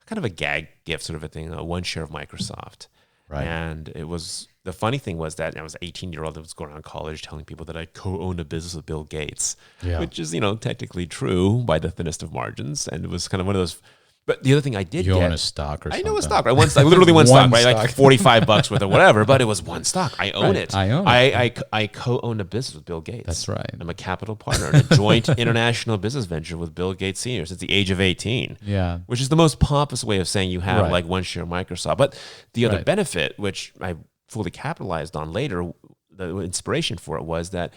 kind of a gag gift sort of a thing, 1 share of Microsoft. Right. And it was, the funny thing was that I was an 18-year-old that was going around college telling people that I co-owned a business with Bill Gates, which is, technically true by the thinnest of margins. And it was kind of one of those. But the other thing I did You get, own a stock or something. I know a stock, right? One stock, literally one stock, right? stock. Like $45 worth or whatever, but it was one stock. I own it. I own it. I co-own a business with Bill Gates. That's right. I'm a capital partner in a joint international business venture with Bill Gates Sr. since the age of 18. Yeah. Which is the most pompous way of saying you have Right. like 1 share of Microsoft. But the other Right. benefit, which I fully capitalized on later, the inspiration for it was that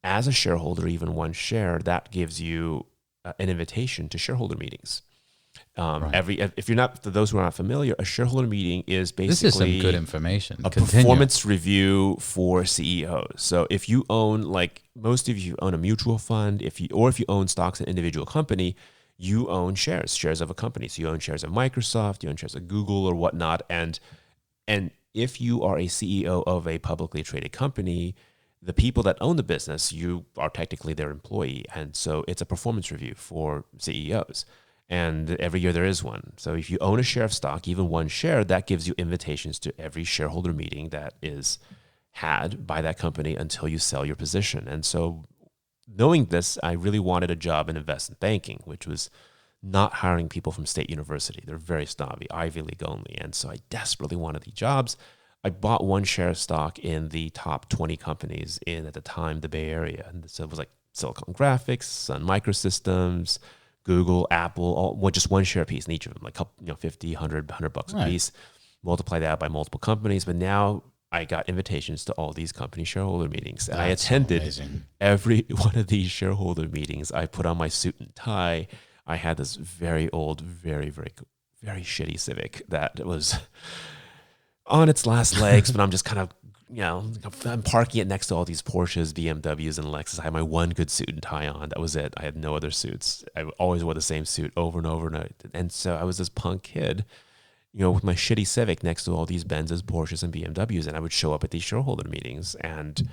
as a shareholder, even 1 share, that gives you an invitation to shareholder meetings. Right. If you're not, for those who are not familiar, a shareholder meeting is basically This is some good information. a Continue. performance review for CEOs. So if you own, like most of you own a mutual fund, if you own stocks in an individual company, you own shares of a company. So you own shares of Microsoft, you own shares of Google or whatnot. And if you are a CEO of a publicly traded company, the people that own the business, you are technically their employee. And so it's a performance review for CEOs. And every year there is one. So if you own a share of stock, even 1 share, that gives you invitations to every shareholder meeting that is had by that company until you sell your position. And so knowing this, I really wanted a job in investment banking, which was not hiring people from State University. They're very snobby, Ivy League only. And so I desperately wanted these jobs. I bought 1 share of stock in the top 20 companies in, at the time, the Bay Area. And so it was like Silicon Graphics, Sun Microsystems, Google, Apple, just 1 share piece in each of them, like $50, $100 a piece. Multiply that by multiple companies. But now I got invitations to all these company shareholder meetings. And I attended every one of these shareholder meetings. I put on my suit and tie. I had this very old, very, very, very shitty Civic that was on its last legs, but I'm just kind of, I'm parking it next to all these Porsches, BMWs, and Lexus. I had my one good suit and tie on. That was it. I had no other suits. I always wore the same suit over and over and over. And so I was this punk kid, with my shitty Civic next to all these Benzes, Porsches, and BMWs. And I would show up at these shareholder meetings. And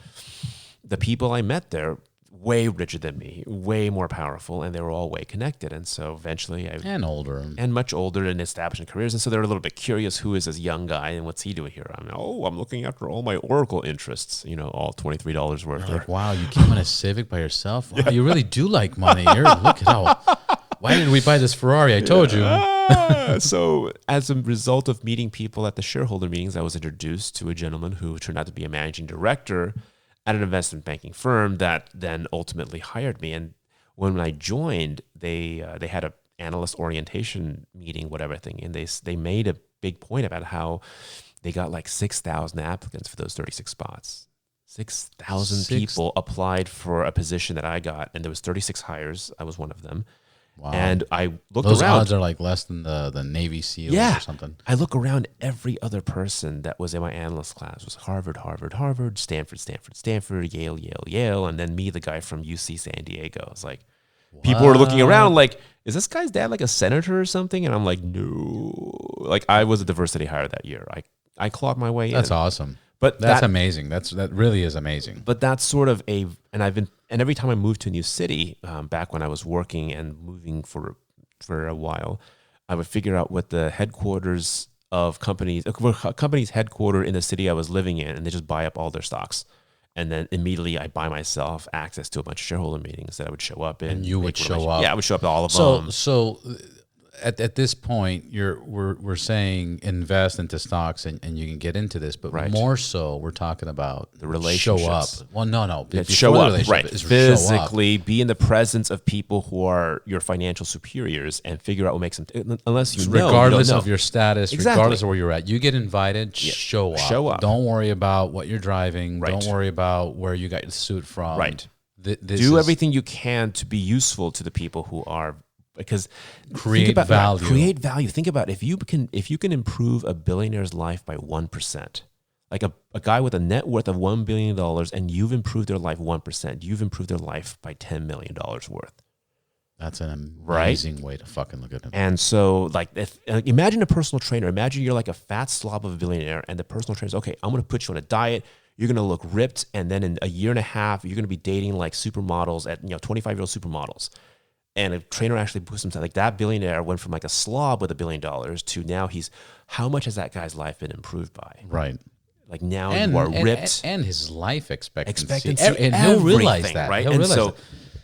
the people I met there, way richer than me, way more powerful, and they were all way connected. And so eventually and older and much older and establishing careers. And so they're a little bit curious, who is this young guy and what's he doing here? I'm looking after all my Oracle interests, all $23 worth. Like, wow, you came in a Civic by yourself? Wow, you really do like money. Look at how, why didn't we buy this Ferrari? I told you. So as a result of meeting people at the shareholder meetings, I was introduced to a gentleman who turned out to be a managing director at an investment banking firm that then ultimately hired me. And when I joined, they had an analyst orientation meeting, whatever thing, and they made a big point about how they got like 6,000 applicants for those 36 spots. 6,000 people applied for a position that I got, and there was 36 hires. I was one of them. Wow. And I looked Those around. odds are like less than the Navy SEALs or something. I look around, every other person that was in my analyst class was Harvard, Stanford, Yale, Yale, and then me, the guy from UC San Diego. I was like, people were looking around like, is this guy's dad like a senator or something? And I'm like, no. Like, I was a diversity hire that year. I clawed my way in. That's awesome. But that's amazing. That really is amazing. But that's sort of and every time I moved to a new city, back when I was working and moving for a while, I would figure out what the headquarters of companies headquartered in the city I was living in, and they just buy up all their stocks. And then immediately I buy myself access to a bunch of shareholder meetings that I would show up in. And you would show up. Yeah, I would show up at all of So them. so at this point, we're saying invest into stocks, and you can get into this, but Right. more so we're talking about The relationships. Show up. Well, no. Show the up, relationship right? is show up. Physically be in the presence of people who are your financial superiors and figure out what makes them. Unless you know, Regardless you don't of know. your status, Exactly. regardless of where you're at, you get invited. Show up. Show up. Don't worry about what you're driving. Right. Don't worry about where you got your suit from. Right. This Do is everything you can to be useful to the people who are, because Create think about, value. Create value. Think about if you can improve a billionaire's life by 1%, like a guy with a net worth of $1 billion, and you've improved their life 1%, you've improved their life by $10 million worth. That's an amazing way to fucking look at it. And so, like, imagine a personal trainer. Imagine you're like a fat slob of a billionaire, and the personal trainer's, okay, I'm going to put you on a diet. You're going to look ripped, and then in a year and a half, you're going to be dating like supermodels at 25-year-old supermodels. And a trainer actually puts himself, like that billionaire went from like a slob with $1 billion to now how much has that guy's life been improved by? Right. Like now you are ripped. And his life expectancy. And he'll realize that. Right? He'll And realize so, that.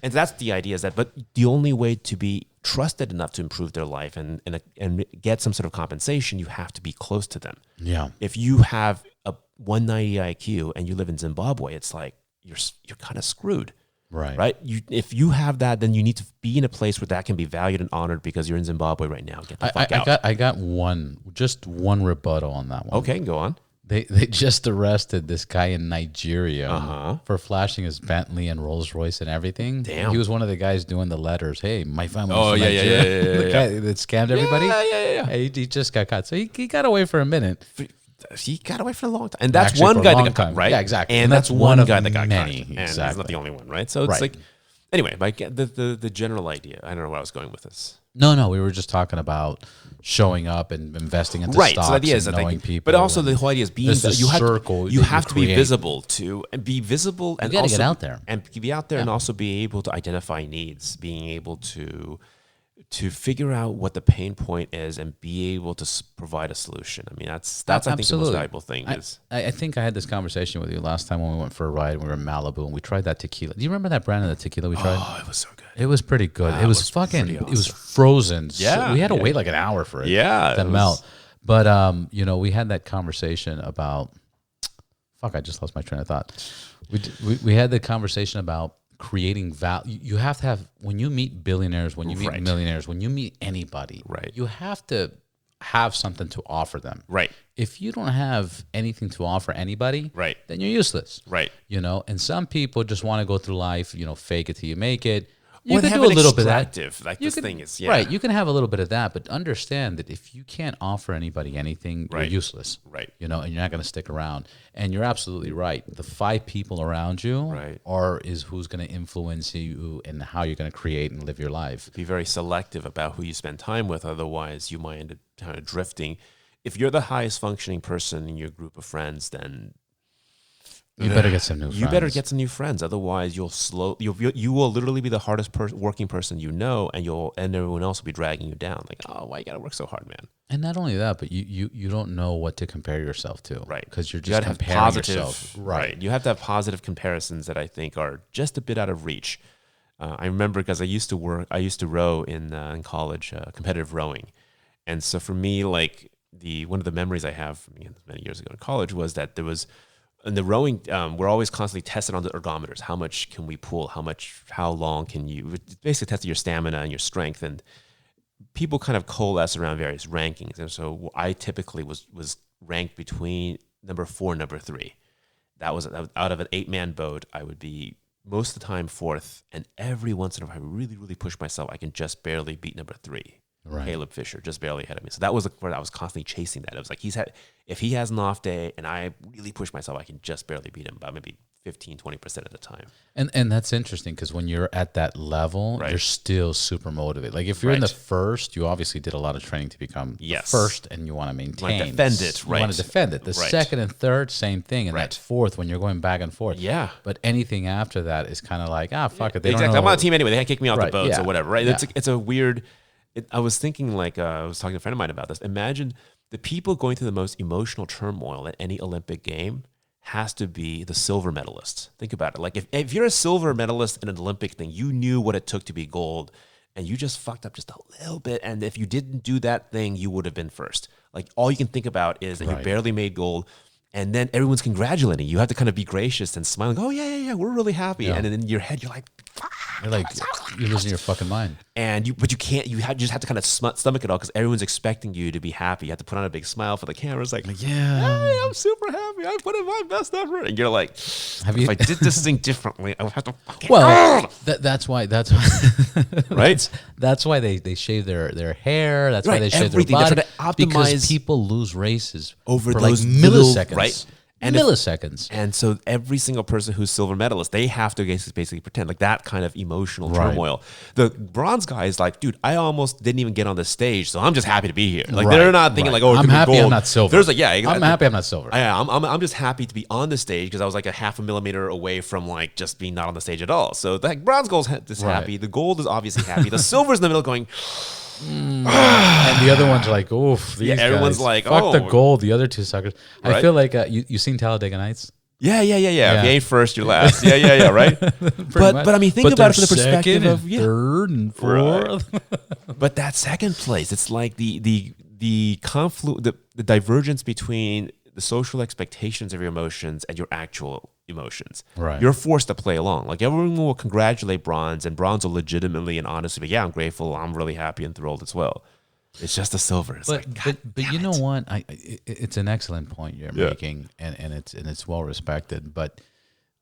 and that's the idea, is that, but the only way to be trusted enough to improve their life and get some sort of compensation, you have to be close to them. Yeah. If you have a 190 IQ and you live in Zimbabwe, it's like you're kind of screwed. Right. If you have that, then you need to be in a place where that can be valued and honored because you're in Zimbabwe right now. Get the fuck out. I got one rebuttal on that one. Okay, go on. They just arrested this guy in Nigeria for flashing his Bentley and Rolls Royce and everything. Damn. He was one of the guys doing the letters. Hey, my family. Oh, yeah. The guy that scammed everybody. Yeah. Hey, he just got caught. So he got away for a minute. He got away for a long time. And that's Actually, one for a guy that long got caught, time. right? Yeah, exactly. And And that's that's one one of guy that got many. caught. And he's Exactly. not the only one, right? So it's Right. like, anyway, like the general idea. I don't know where I was going with this. No, we were just talking about showing up and investing into stocks, So the idea is and that knowing people. but also and the whole idea is being there's this you have circle you that have you to be create. visible and be visible and gotta also get out there. and be out there and also be able to identify needs, being able to figure out what the pain point is and be able to provide a solution. I mean, that's I think the most Absolutely. valuable thing is. I think I had this conversation with you last time when we went for a ride. We were in Malibu and we tried that tequila. Do you remember that brand of the tequila we tried? Oh, it was so good. It was pretty good. It was fucking. pretty It was awesome. frozen. So Yeah, we had to yeah. wait like an hour for it. Yeah, to it was- melt. But we had that conversation about. Fuck! I just lost my train of thought. We had the conversation about creating value. You have to have, when you meet billionaires, when you meet Right. millionaires, when you meet anybody, Right. you have to have something to offer them. Right. If you don't have anything to offer anybody, Right. then you're useless. Right. And some people just want to go through life, fake it till you make it. You Or they can have do a an little bit of that. extractive, like You this can- thing is, yeah. Right. You can have a little bit of that, but understand that if you can't offer anybody anything, Right. you're useless. Right. And you're not going to stick around. And you're absolutely right. The 5 people around you Right. is who's going to influence you and how you're going to create and live your life. Be very selective about who you spend time with. Otherwise, you might end up kind of drifting. If you're the highest functioning person in your group of friends, then You better get some new friends. you better get some new friends. Otherwise, you will literally be the hardest working person you know, and everyone else will be dragging you down. Like, oh, why you gotta work so hard, man? And not only that, but you don't know what to compare yourself to. Right. Because you're You just gotta have comparing positive, yourself. right? You have to have positive comparisons that I think are just a bit out of reach. I remember because I used to row in college, competitive rowing, and so for me, like one of the memories I have from many years ago in college was that there was. In the rowing, we're always constantly tested on the ergometers. How much can we pull? How long can you? It's basically testing your stamina and your strength. And people kind of coalesce around various rankings. And so I typically was ranked between number 4 and number 3. That was out of an 8-man boat. I would be most of the time 4th. And every once in a while, I really, really push myself. I can just barely beat number 3. Right. Caleb Fisher, just barely ahead of me. So that was where I was constantly chasing that. It was like if he has an off day and I really push myself, I can just barely beat him by maybe 15, 20% of the time. And that's interesting because when you're at that level, Right. you're still super motivated. Like if you're in the Right. first, you obviously did a lot of training to become Yes. first, and you want to maintain. defend it, You want right. to defend it. The Right. second and third, same thing, and Right. that fourth when you're going back and forth. Yeah. But anything after that is kind of like fuck it. They Exactly. don't I'm know. on a team anyway. They can't kick me off the Right, boats yeah, or whatever, right? yeah. It's a weird. I was thinking I was talking to a friend of mine about this. Imagine the people going through the most emotional turmoil at any Olympic game has to be the silver medalists. Think about it. Like if you're a silver medalist in an Olympic thing, you knew what it took to be gold, and you just fucked up just a little bit. And if you didn't do that thing, you would have been first. Like all you can think about is that you barely made gold. And then everyone's congratulating you. You have to kind of be gracious and smiling. Oh, yeah, we're really happy. Yeah. And then in your head, you're like, you're losing your fucking mind. And you can't, you just have to kind of stomach it all because everyone's expecting you to be happy. You have to put on a big smile for the camera. It's like, yeah, hey, I'm super happy. I put in my best effort. And you're like, if I did this thing differently, I would have to fucking. That's why, right? That's why they shave their hair. That's why they shave their body. Because people lose races over for those like milliseconds. Right? And milliseconds. And so every single person who's silver medalist, they have to basically pretend like that kind of emotional turmoil. The bronze guy is like, dude, I almost didn't even get on the stage, so I'm just happy to be here. Like they're not thinking like, oh, I'm happy gold. I'm not silver. There's like, I'm happy I'm not silver. I'm just happy to be on the stage because I was like a half a millimeter away from like just being not on the stage at all. So the bronze gold is happy. The gold is obviously happy. The silver's in the middle going. And the other one's like, oof. These everyone's guys, like, fuck the gold. The other two suckers. I feel like you seen Talladega Nights? Yeah. If you ain't first, you're last. Yeah, right. but I mean, think about it from the perspective of third and fourth. Right. But that second place, it's like the divergence between the social expectations of your emotions and your actual emotions. Right. You're forced to play along. Like everyone will congratulate bronze, and bronze will legitimately and honestly be, yeah, I'm grateful, I'm really happy and thrilled as well. It's just the silver. It's but you know what? It's an excellent point you're making, and it's well respected. But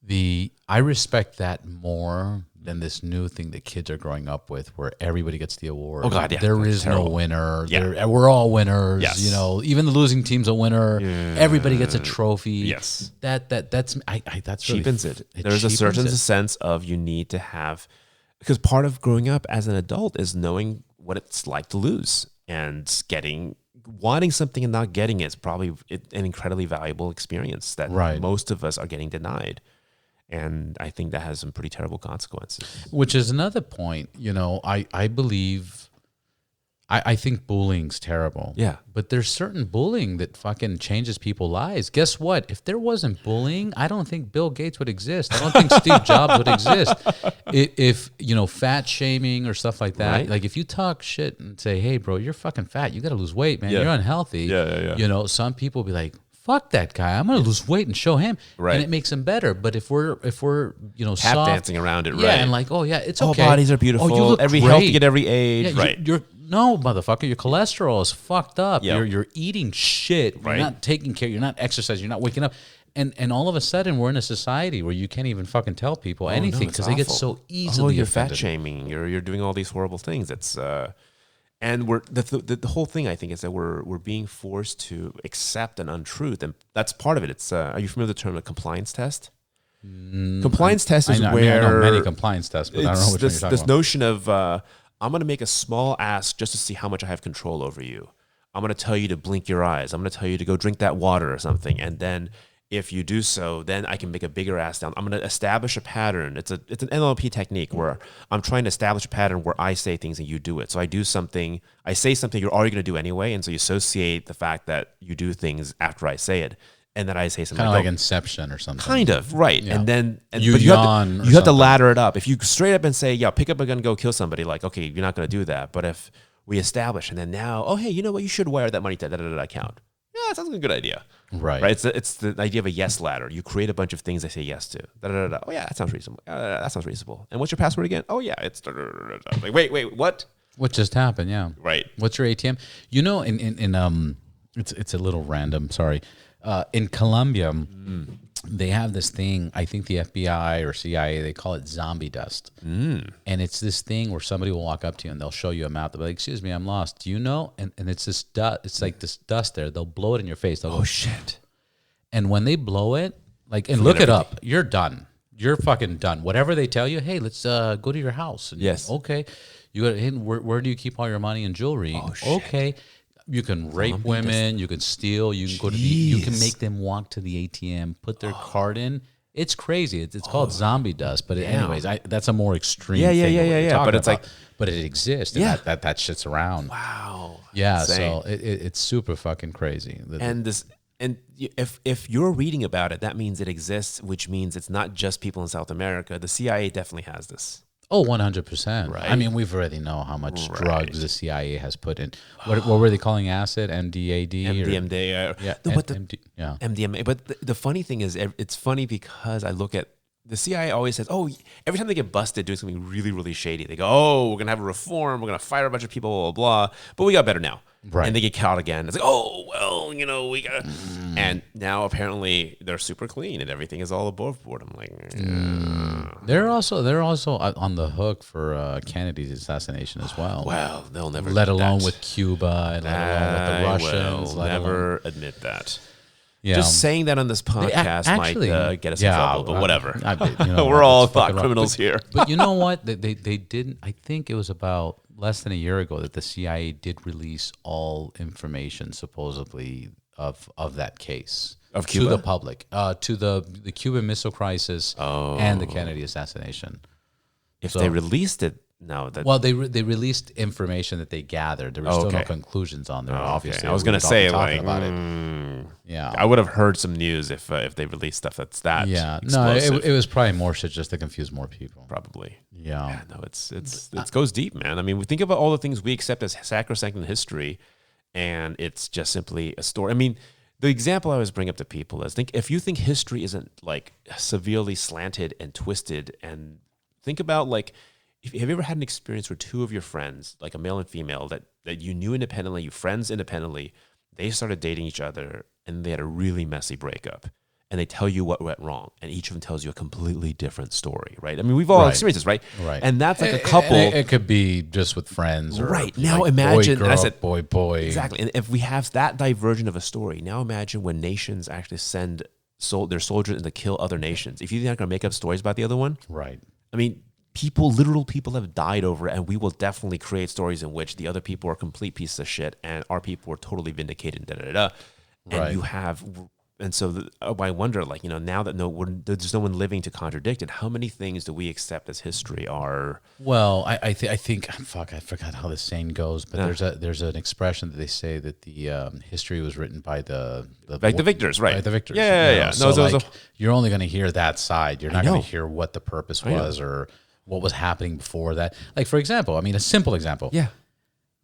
I respect that more than this new thing that kids are growing up with, where everybody gets the award. Oh God, yeah, there is no winner. Yeah. We're all winners. Yes. You know, even the losing team's a winner. Yeah. Everybody gets a trophy. Yes, that's cheapens it. There's a certain sense of you need to have, because part of growing up as an adult is knowing what it's like to lose. And wanting something and not getting it is probably an incredibly valuable experience that most of us are getting denied. And I think that has some pretty terrible consequences. Which is another point. You know, I believe, I think bullying's terrible. Yeah. But there's certain bullying that fucking changes people's lives. Guess what? If there wasn't bullying, I don't think Bill Gates would exist. I don't think Steve Jobs would exist. If fat shaming or stuff like that, like if you talk shit and say, hey, bro, you're fucking fat. You got to lose weight, man. You're unhealthy. Yeah. You know, some people be like, fuck that guy. I'm going to lose weight and show him. Right. And it makes him better. But if we're tap soft, dancing around it, and like, oh, yeah, it's okay. All bodies are beautiful. Oh, you look every great. healthy at every age. Yeah, no, motherfucker, your cholesterol is fucked up. Yep. You're eating shit. You're not taking care. You're not exercising. You're not waking up. And all of a sudden, we're in a society where you can't even fucking tell people anything because they get so easily you're offended. Fat shaming. You're doing all these horrible things. It's and we're the whole thing. I think is that we're being forced to accept an untruth, and that's part of it. It's are you familiar with the term a compliance test? Compliance test is where I know many compliance tests, but I don't know which one you're talking this about. notion of I'm going to make a small ask just to see how much I have control over you. I'm going to tell you to blink your eyes. I'm going to tell you to go drink that water or something. And then if you do so, then I can make a bigger ask down. I'm going to establish a pattern. It's an NLP technique where I'm trying to establish a pattern where I say things and you do it. So I say something you're already going to do anyway. And so you associate the fact that you do things after I say it. And then I say something kind of like Inception or something. Kind of, right. Yeah. And then you have to ladder it up. If you straight up and say, yeah, pick up a gun and go kill somebody, like, okay, you're not going to do that. But if we establish and then now, oh, hey, you know what? You should wire that money to that account. Yeah, that sounds like a good idea. Right. It's the idea of a yes ladder. You create a bunch of things they say yes to. Oh, yeah, that sounds reasonable. That sounds reasonable. And what's your password again? Oh, yeah, it's like, wait, what? What just happened? Yeah. Right. What's your ATM? You know, it's a little random. Sorry. In Colombia, they have this thing, I think the FBI or CIA, they call it zombie dust. And it's this thing where somebody will walk up to you and they'll show you a map. They'll be like, excuse me, I'm lost. Do you know? And it's this dust. It's like this dust there. They'll blow it in your face. They'll go, shit. And when they blow it, look it up. You're done. You're fucking done. Whatever they tell you, hey, let's go to your house. And yes. Okay. You go, hey, where do you keep all your money and jewelry? Oh, shit. Okay. You can rape women. You can steal. You can go to you can make them walk to the ATM, put their card in, It's crazy. It's called zombie dust. But Yeah. anyways, that's a more extreme Yeah, thing. yeah, of what yeah, you're yeah. talking But it's about. like- but it exists. And Yeah. that shit's around. Wow. Yeah. Insane. So it's super fucking crazy. And if you're reading about it, that means it exists, which means it's not just people in South America. The CIA definitely has this. Oh, 100%. Right. I mean, we've already know how much Right. drugs the CIA has put in. What were they calling acid? MDAD? MDMA. Yeah. No, but the yeah. MDMA. But the funny thing is, it's funny because I look at the CIA always says, oh, every time they get busted doing something really, really shady, they go, oh, we're going to have a reform. We're going to fire a bunch of people, blah, blah, blah. But we got better now. Right. And they get caught again. It's like, oh, well, we got to. And now apparently they're super clean and everything is all above board. I'm like, They're also on the hook for Kennedy's assassination as well. well, they'll never Let admit alone that. with Cuba and let alone with the Russians. Will let alone- never admit that. Yeah. Just saying that on this podcast actually- might get us yeah, in trouble, but whatever. We're We're all thought criminals here. But you know what? They didn't. I think it was about less than a year ago that the CIA did release all information supposedly of that case Of to Cuba? the public, to the Cuban Missile Crisis and the Kennedy assassination. If So- they released it, no. That, Well, they released information that they gathered. There were still no Okay. conclusions on there. okay. Obviously, I was we going would to all be say, talking like, about it. Yeah, I would have heard some news if they released stuff that's that yeah. No, explosive. it was probably more shit just to confuse more people. Probably. Yeah. Yeah, no, it goes deep, man. I mean, we think about all the things we accept as sacrosanct in history, and it's just simply a story. I mean, the example I always bring up to people is if you think history isn't like severely slanted and twisted, and think about like, have you ever had an experience where two of your friends, like a male and female, that you knew independently, you friends independently, they started dating each other and they had a really messy breakup, and they tell you what went wrong, and each of them tells you a completely different story, right? I mean, we've all Right. experienced this, right? Right. And that's like a couple. It could be just with friends, or Right. Now like imagine- boy, and I girl, said- boy. Exactly. And if we have that diversion of a story, now imagine when nations actually send their soldiers in to kill other nations. If you're not going to make up stories about the other one, Right. I mean, literal people have died over it, and we will definitely create stories in which the other people are complete pieces of shit and our people are totally vindicated, And Right. you have, and so I wonder, like, now that there's no one living to contradict it, how many things do we accept as history are? Well, I think fuck, I forgot how the saying goes, but there's an expression that they say that the history was written by the victors, right? by the victors. Yeah, you know? yeah. So No, like, you're only going to hear that side. You're not know. going to hear what the purpose was or what was happening before that. Like, for example, I mean, a simple example. Yeah.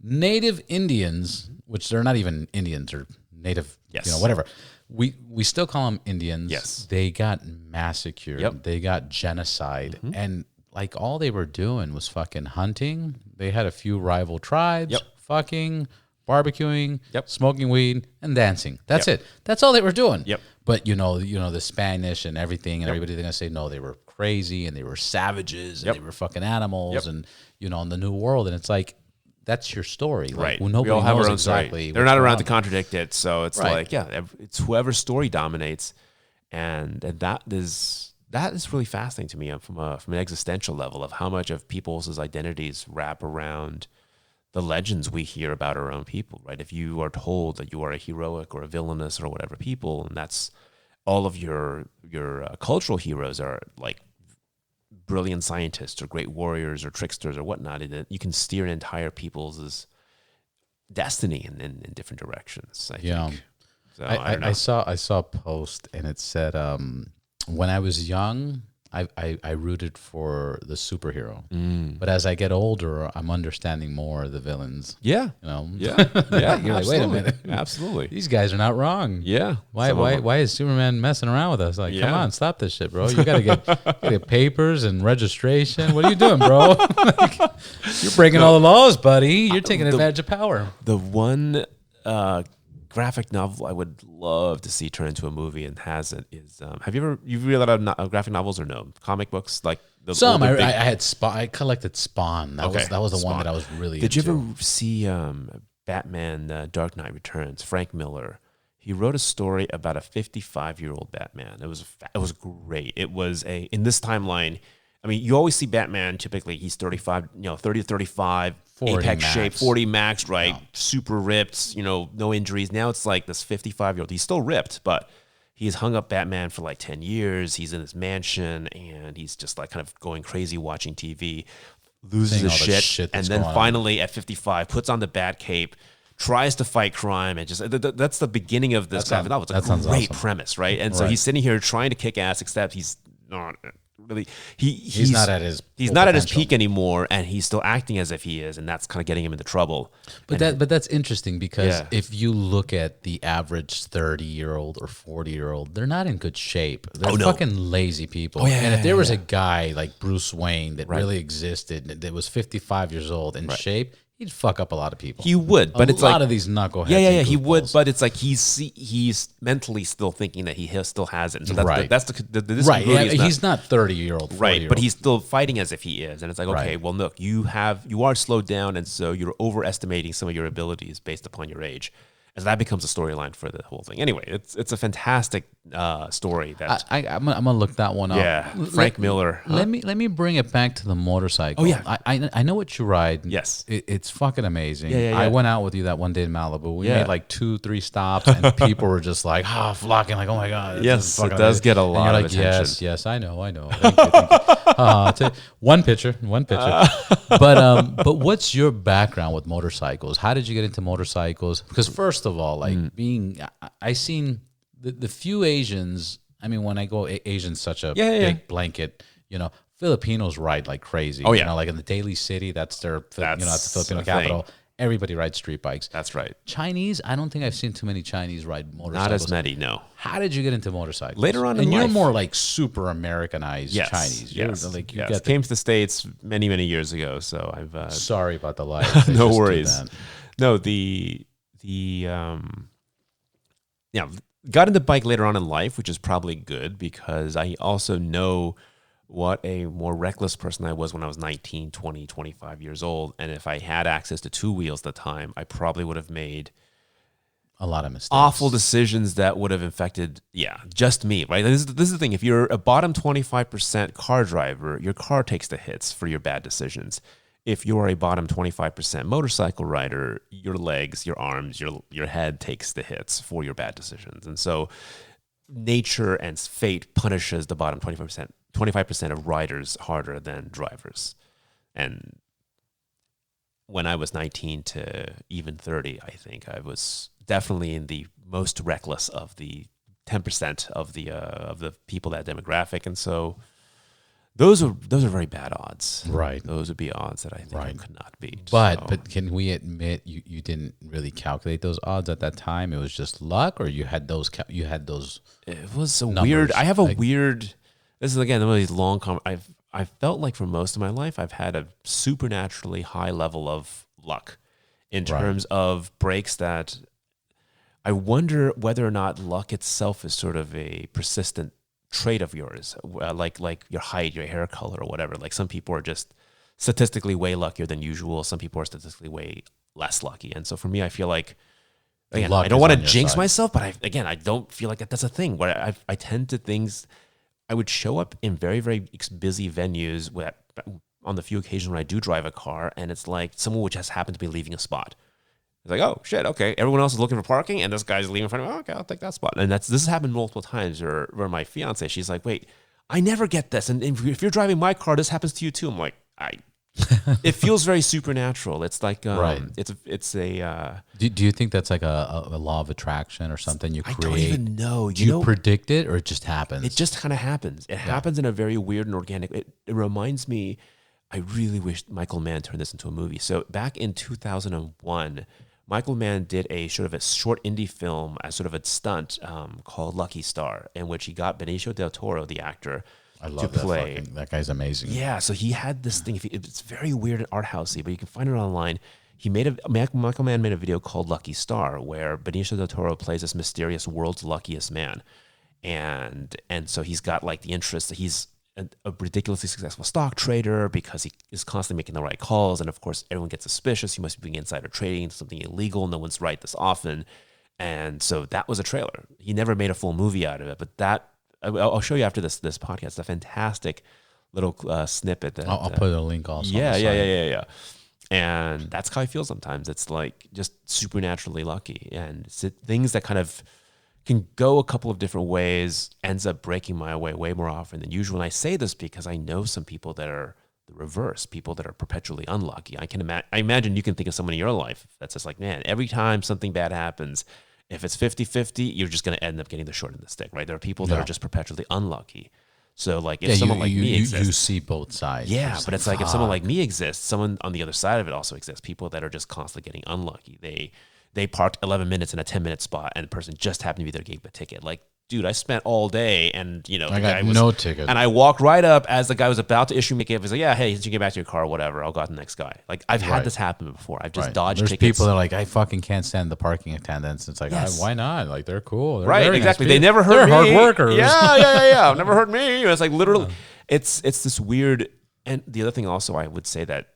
Native Indians, which they're not even Indians or native, Yes. whatever. We still call them Indians. Yes. They got massacred. Yep. They got genocide. And like all they were doing was fucking hunting. They had a few rival tribes, Yep. fucking, barbecuing, Yep. smoking weed, and dancing. That's it. That's all they were doing. Yep. But the Spanish and everything, and everybody, they're gonna say no, they were crazy and they were savages and Yep. they were fucking animals Yep. and in the New World. And it's like, that's your story. Like, Right. well, we nobody all have knows our own exactly. story. They're what's not going around on to contradict it. So it's Right. like, it's whoever's story dominates. And that is really fascinating to me from an existential level of how much of people's identities wrap around the legends we hear about our own people, right? If you are told that you are a heroic or a villainous or whatever people, and that's all of your cultural heroes are like brilliant scientists or great warriors or tricksters or whatnot, and you can steer an entire people's destiny in different directions. I think. So, I don't know. I saw a post and it said, when I was young, I rooted for the superhero, but as I get older, I'm understanding more the villains. Yeah. Yeah. Yeah. You're like, wait a minute. Absolutely. These guys are not wrong. Yeah. Why is Superman messing around with us? Like, come Yeah. on, stop this shit, bro. You gotta get papers and registration. What are you doing, bro? Like, you're breaking all the laws, buddy. You're taking advantage of power. The one graphic novel I would love to see turn into a movie and hasn't is you've read a lot of graphic novels or no comic books like Some older I big- had I collected Spawn. That Okay, was the one Spawn. that I was really. Did you into. ever see Batman Dark Knight Returns? Frank Miller. He wrote a story about a 55-year-old Batman. It was great. It was in this timeline. I mean, you always see Batman. Typically, he's 35, 30 to 35, 40 apex max. shape, 40 max, right? Super ripped, no injuries. Now it's like this 55-year-old. He's still ripped, but he's hung up Batman for like 10 years. He's in his mansion and he's just like kind of going crazy watching TV, loses his shit, and then finally at 55 puts on the bat cape, tries to fight crime, and just that's the beginning of this graphic novel. It's a great premise, right? And so he's sitting here trying to kick ass, except he's not really he's not at his peak anymore, and he's still acting as if he is, and that's kind of getting him into trouble. But that's interesting because if you look at the average 30-year-old or 40-year-old, they're not in good shape. They're fucking lazy people. And if there was a guy like Bruce Wayne that really existed that was 55 years old in shape, he'd fuck up a lot of people. He would, but it's like a lot of these knuckleheads. Yeah, he would, but it's like he's mentally still thinking that he still has it. And so that's the right. Yeah, he's not 30-year-old, right? But he's still fighting as if he is, and it's like, okay, well, look, you are slowed down, and so you're overestimating some of your abilities based upon your age. And so that becomes a storyline for the whole thing. Anyway, it's a fantastic story. That I'm gonna look that one up. Yeah, Frank Miller. Let me bring it back to the motorcycle. Oh yeah, I know what you ride. Yes, it's fucking amazing. Yeah. I went out with you that one day in Malibu. We made like 2-3 stops, and people were just like flocking, like, oh my god. Yes, it does get a lot of attention. Yes, I know. Thank you. One picture. But what's your background with motorcycles? How did you get into motorcycles? Because first of all, like I seen the few Asians. I mean, when I go, Asian's such a big blanket. Filipinos ride like crazy. Oh yeah, like in the Daly City, that's their that's the Filipino capital. Thing. Everybody rides street bikes. That's right. Chinese, I don't think I've seen too many Chinese ride motorcycles. Not as many, no. How did you get into motorcycles? Later on in life. And you're more like super Americanized Chinese. Yes. Came to the States many, many years ago, so I've... Sorry about the life. No worries. No, got into bike later on in life, which is probably good because I also know what a more reckless person I was when I was 19, 20, 25 years old. And if I had access to 2 wheels at the time, I probably would have made a lot of mistakes. Awful decisions that would have infected, just me, right? This is the thing. If you're a bottom 25% car driver, your car takes the hits for your bad decisions. If you're a bottom 25% motorcycle rider, your legs, your arms, your head takes the hits for your bad decisions. And so nature and fate punishes the bottom 25% of riders harder than drivers. And when I was 19 to even 30, I think I was definitely in the most reckless of the 10% of the people that demographic. And so those are very bad odds. Right. Those would be odds that I think I could not beat. But can we admit you didn't really calculate those odds at that time? It was just luck, or you had those It was a numbers. Weird. I have a weird. This is again one of these long. I felt like for most of my life I've had a supernaturally high level of luck in terms of breaks that I wonder whether or not luck itself is sort of a persistent trait of yours, like your height, your hair color, or whatever. Like some people are just statistically way luckier than usual. Some people are statistically way less lucky. And so for me, I feel like, again, I don't want to jinx myself, but I don't feel like that's a thing. Where I tend to things, I would show up in very, very busy venues on the few occasions when I do drive a car, and it's like someone would just happen to be leaving a spot. It's like, oh shit, okay. Everyone else is looking for parking, and this guy's leaving in front of me. Oh, okay, I'll take that spot. And this has happened multiple times. Where my fiance, she's like, wait, I never get this. And if you're driving my car, this happens to you too. I'm like, it feels very supernatural. It's like, it's a. Do you think that's like a law of attraction or something you create? I don't even know. Do you predict it, or it just happens? It just kind of happens. It happens in a very weird and organic. It reminds me. I really wish Michael Mann turned this into a movie. So back in 2001. Michael Mann did a sort of a short indie film as sort of a stunt called Lucky Star, in which he got Benicio del Toro, the actor, to play. That guy's amazing. Yeah, so he had this thing. It's very weird and art housey, but you can find it online. Michael Mann made a video called Lucky Star, where Benicio del Toro plays this mysterious world's luckiest man, and so he's got like the interest. He's a ridiculously successful stock trader because he is constantly making the right calls. And of course, everyone gets suspicious. He must be doing insider trading, something illegal. No one's right this often. And so that was a trailer. He never made a full movie out of it, but I'll show you after this podcast. It's a fantastic little snippet. That, I'll put a link also. Yeah. And that's how I feel sometimes. It's like just supernaturally lucky, and it's things that kind of can go a couple of different ways, ends up breaking my way more often than usual. And I say this because I know some people that are the reverse, people that are perpetually unlucky. I imagine you can think of someone in your life that's just like, man, every time something bad happens, if it's 50-50, you're just going to end up getting the short end of the stick, right? There are people that are just perpetually unlucky. So like if someone like me exists. You see both sides. Yeah, but it's like if someone like me exists, someone on the other side of it also exists. People that are just constantly getting unlucky. They parked 11 minutes in a 10-minute spot and the person just happened to be there, gave the ticket. Like, dude, I spent all day and, I got no ticket. And I walked right up as the guy was about to issue me a ticket. I was like, yeah, hey, since you get back to your car or whatever, I'll go to the next guy. Like, I've had this happen before. I've just dodged There's tickets. people that are like, I fucking can't stand the parking attendants. It's like, why not? Like, they're cool. They're right, very exactly. nice They never hurt They're me. hard workers. Yeah. Never hurt me. It's like literally, it's this weird. And the other thing also, I would say that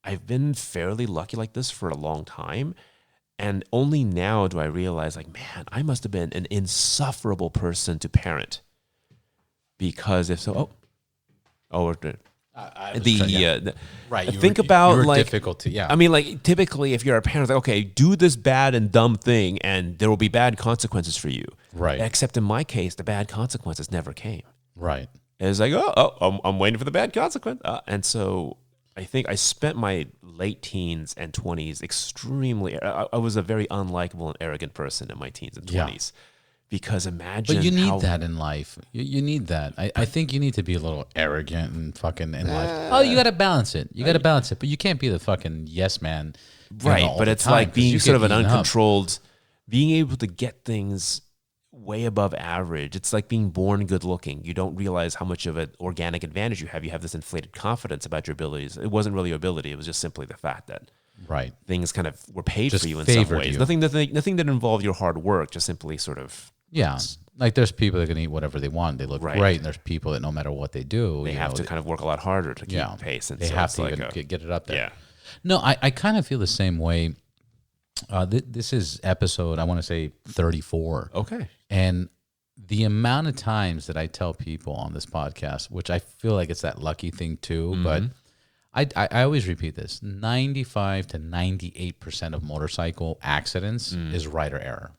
I've been fairly lucky like this for a long time. And only now do I realize, like, man, I must have been an insufferable person to parent. Because if so, think about you were like difficult. Yeah, I mean, like typically, if you're a parent, it's like, okay, do this bad and dumb thing, and there will be bad consequences for you. Right. Except in my case, the bad consequences never came. Right. It's like, I'm waiting for the bad consequence, and so I think I spent my late teens and 20s extremely. I was a very unlikable and arrogant person in my teens and 20s. Because imagine. But you need that in life. You need that. I think you need to be a little arrogant and fucking in life. Oh, you got to balance it. You got to balance it. But you can't be the fucking yes man. Right. But it's like being sort of an uncontrolled, being able to get things way above average. It's like being born good looking. You don't realize how much of an organic advantage you have. You have this inflated confidence about your abilities. It wasn't really your ability. It was just simply the fact that things kind of were paid just for you in some ways. Nothing that involved your hard work, just simply sort of. Yeah. Like there's people that can eat whatever they want. They look great. And there's people that no matter what they do, they have to kind of work a lot harder to keep pace. And they so have to like get it up there. Yeah. No, I kind of feel the same way. This is episode, I want to say 34. Okay. And the amount of times that I tell people on this podcast, which I feel like it's that lucky thing too, but I always repeat this: 95 to 98% of motorcycle accidents is rider error.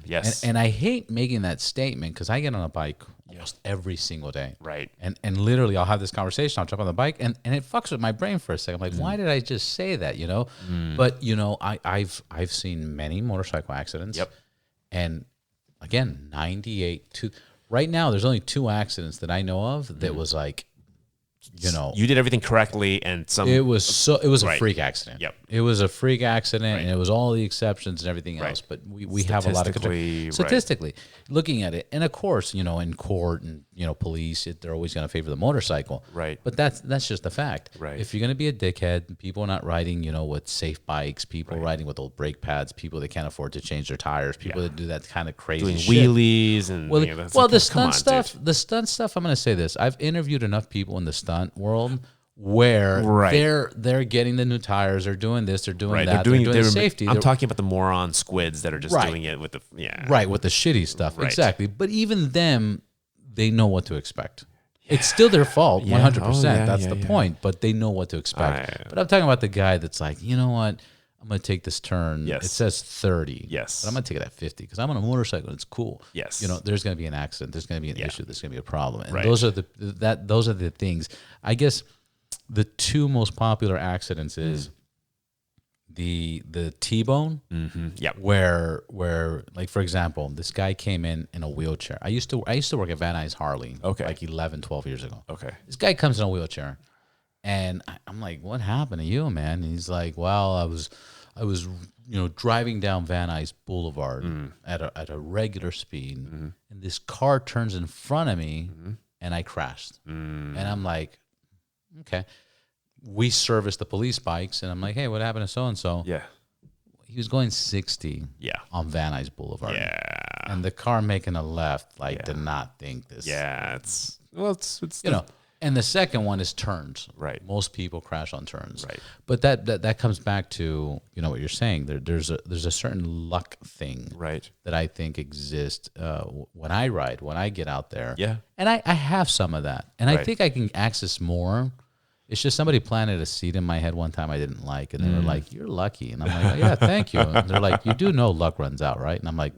Yes, and I hate making that statement because I get on a bike almost every single day. Right, and literally I'll have this conversation. I'll jump on the bike and it fucks with my brain for a second. I'm like, why did I just say that? You know, but you know, I've seen many motorcycle accidents. Yep, and again, 98 to right now. There's only 2 accidents that I know of that was like. You know, you did everything correctly, and it was a freak accident. Yep, it was a freak accident, and it was all the exceptions and everything else. But we have a lot of control. Statistically, looking at it, and of course, you know, in court and police, they're always going to favor the motorcycle. Right. But that's just a fact. Right. If you're going to be a dickhead, people are not riding, with safe bikes, people riding with old brake pads, people that can't afford to change their tires, people that do that kind of crazy doing shit. Wheelies and the stunt stuff. Dude. The stunt stuff. I'm going to say this: I've interviewed enough people in the stunt world where they're getting the new tires, they're doing this, they're doing that, they're doing safety. I'm talking about the moron squids that are just doing it with the with the shitty stuff. Exactly. But even them, they know what to expect. It's still their fault, 100%. That's the point. But they know what to expect. But I'm talking about the guy that's like, you know what? I'm going to take this turn. Yes. It says 30. Yes. But I'm going to take it at 50 because I'm on a motorcycle and it's cool. Yes. There's going to be an accident. There's going to be an issue. There's going to be a problem. And those are the things. I guess the 2 most popular accidents is the T-bone, where like for example, this guy came in a wheelchair. I used to work at Van Nuys Harley, like 11, 12 years ago. Okay, this guy comes in a wheelchair, and I'm like, "What happened to you, man?" And he's like, "Well, I was driving down Van Nuys Boulevard at a regular speed, and this car turns in front of me, and I crashed." And I'm like, "Okay." We service the police bikes, and I'm like, "Hey, what happened to so and so?" Yeah, he was going 60. On Van Nuys Boulevard. Yeah, and the car making a left, did not think this. Yeah, it's And the second one is turns. Right, most people crash on turns. Right, but that comes back to what you're saying. There's a certain luck thing. Right, that I think exists when I ride, when I get out there. Yeah, and I have some of that, and I think I can access more. It's just somebody planted a seed in my head one time I didn't like, and they were like, "You're lucky," and I'm like, oh, "Yeah, thank you." And they're like, "You do know luck runs out, right?" And I'm like,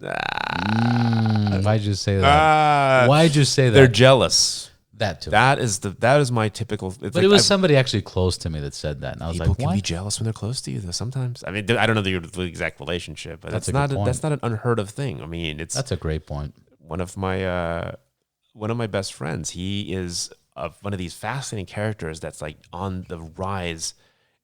"Why'd you say that? Why'd you say that?" They're jealous. That too. That is my typical. But like, it was somebody actually close to me that said that, and I was people like, can "What?" be jealous when they're close to you, though. Sometimes, I mean, I don't know the exact relationship, but That's that's not an unheard of thing. I mean, that's a great point. One of my best friends. He is one of these fascinating characters that's like on the rise.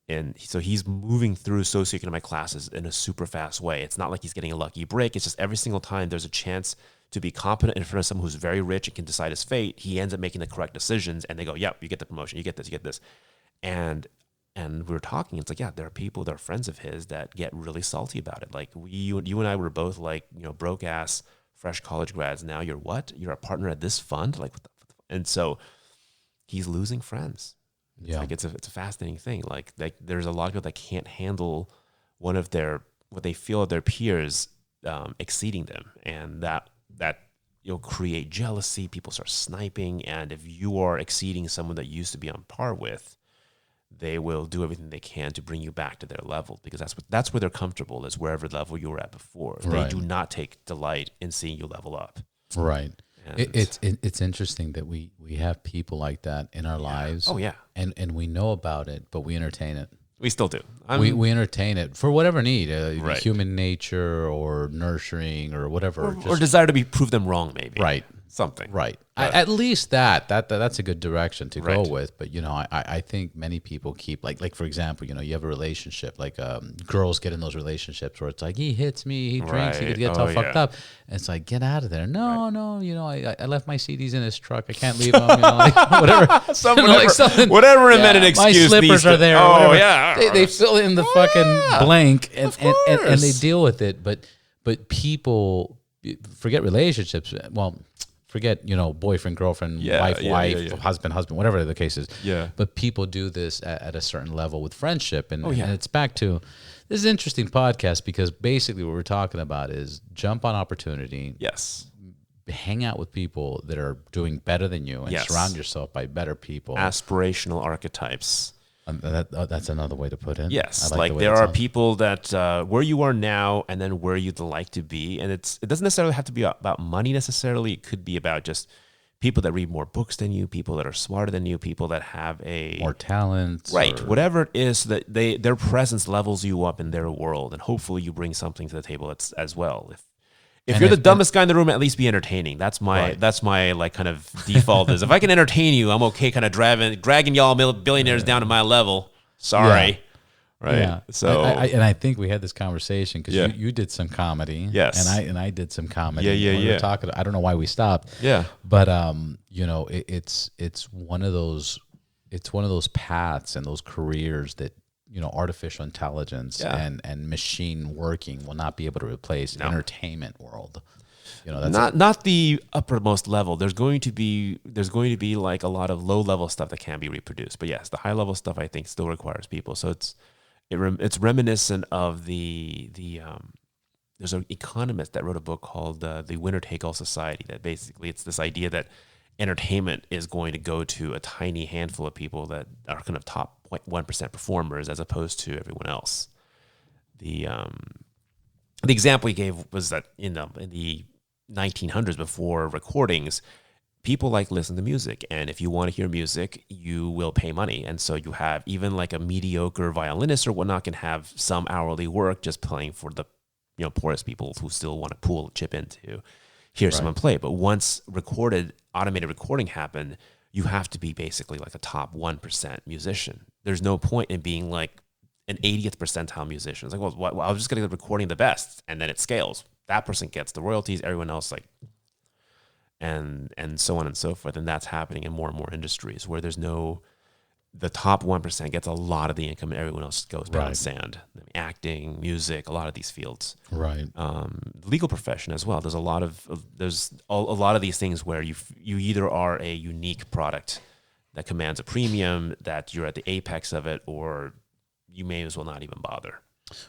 And so he's moving through socioeconomic classes in a super fast way. It's not like he's getting a lucky break. It's just every single time there's a chance to be competent in front of someone who's very rich and can decide his fate, he ends up making the correct decisions. And they go, "Yep, you get the promotion. You get this. You get this." And we were talking. It's like, yeah, there are people that are friends of his that get really salty about it. Like you and I were both like, broke ass fresh college grads. Now you're what? You're a partner at this fund? Like, what the? And so he's losing friends. Yeah, like it's a fascinating thing. Like there's a lot of people that can't handle what they feel of their peers exceeding them, and that you'll create jealousy. People start sniping, and if you are exceeding someone that you used to be on par with, they will do everything they can to bring you back to their level, because that's where they're comfortable, is wherever level you were at before. Right. They do not take delight in seeing you level up. Right. It's interesting that we have people like that in our lives. Oh yeah. And we know about it, but we entertain it. We still do. We entertain it for whatever need, Right. human nature or nurturing or whatever, or desire to prove them wrong, maybe. Right. Something. Right. But At least that's a good direction to go Right. with. But I think many people keep like for example, you have a relationship, like girls get in those relationships where it's like, he hits me, he drinks, he Right. gets Oh, all fucked yeah. up, and it's like, get out of there. No, I left my CDs in his truck. I can't leave them. Like, whatever. Whatever amended excuse. My slippers are there. Oh whatever. yeah. They fill in the fucking blank and they course. deal with it. But people forget relationships. Well, forget, boyfriend, girlfriend, wife, husband, whatever the case is. Yeah. But people do this at a certain level with friendship. And, yeah. and it's back to, this is an interesting podcast, because basically what we're talking about is jump on opportunity, Yes. hang out with people that are doing better than you, and Yes. surround yourself by better people. Aspirational archetypes. That's another way to put it. Yes, I like the way there that are sounds. people that where you are now and then where you'd like to be, and it doesn't necessarily have to be about money necessarily. It could be about just people that read more books than you, people that are smarter than you, people that have More talent. right, whatever it is, so that their presence levels you up in their world, and hopefully you bring something to the table as well. If you're the dumbest guy in the room, at least be entertaining. That's my like kind of default is, if I can entertain you, I'm okay kind of dragging y'all billionaires down to my level. Sorry. Yeah. Right. Yeah. So I think we had this conversation because Yeah. you did some comedy. Yes. And I did some comedy. Yeah. We were talking. I don't know why we stopped. Yeah. But it's one of those paths and those careers that artificial intelligence and machine working will not be able to replace. Entertainment world. That's not the uppermost level. There's going to be like a lot of low level stuff that can be reproduced. But yes, the high level stuff I think still requires people. So it's reminiscent of the there's an economist that wrote a book called The Winner Take All Society, that basically it's this idea that entertainment is going to go to a tiny handful of people that are kind of top 0.1% performers as opposed to everyone else. The example he gave was that in the 1900s, before recordings, people like listen to music, and if you want to hear music, you will pay money. And so you have even like a mediocre violinist or whatnot can have some hourly work just playing for the poorest people who still want to chip in to hear someone play. But once automated recording happened, you have to be basically like a top 1% musician. There's no point in being like an 80th percentile musician. It's like, well, I was just going to get recording the best, and then it scales. That person gets the royalties, everyone else and so on and so forth. And that's happening in more and more industries where the top 1% gets a lot of the income, and everyone else goes down in sand. Acting, music, a lot of these fields. right. Legal profession as well. There's a lot of these things where you either are a unique product that commands a premium, that you're at the apex of it, or you may as well not even bother.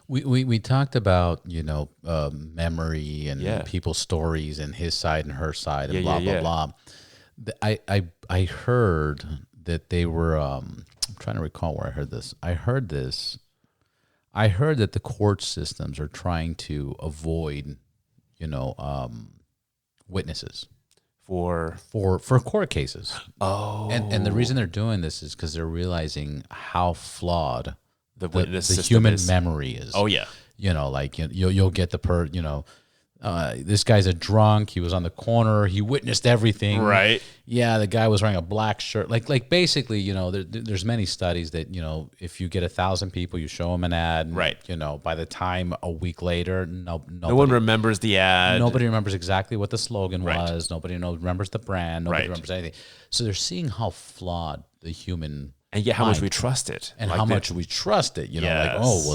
We talked about memory and people's stories and his side and her side and blah blah blah. I heard that they were. I'm trying to recall where I heard this. I heard that the court systems are trying to avoid, witnesses For court cases. And the reason they're doing this is because they're realizing how flawed the witness the system human is. memory is. Oh yeah. Like you'll get this guy's a drunk. He was on the corner. He witnessed everything. Right. Yeah, the guy was wearing a black shirt. Like basically, there's many studies that if you get 1,000 people, you show them an ad. Right. By the time a week later, No one remembers the ad. Nobody remembers exactly what the slogan Right. was. Nobody remembers the brand. Nobody Right. remembers anything. So they're seeing how flawed the human. And yet, how much mind we trust it, and Like how the- much we trust it, Yes.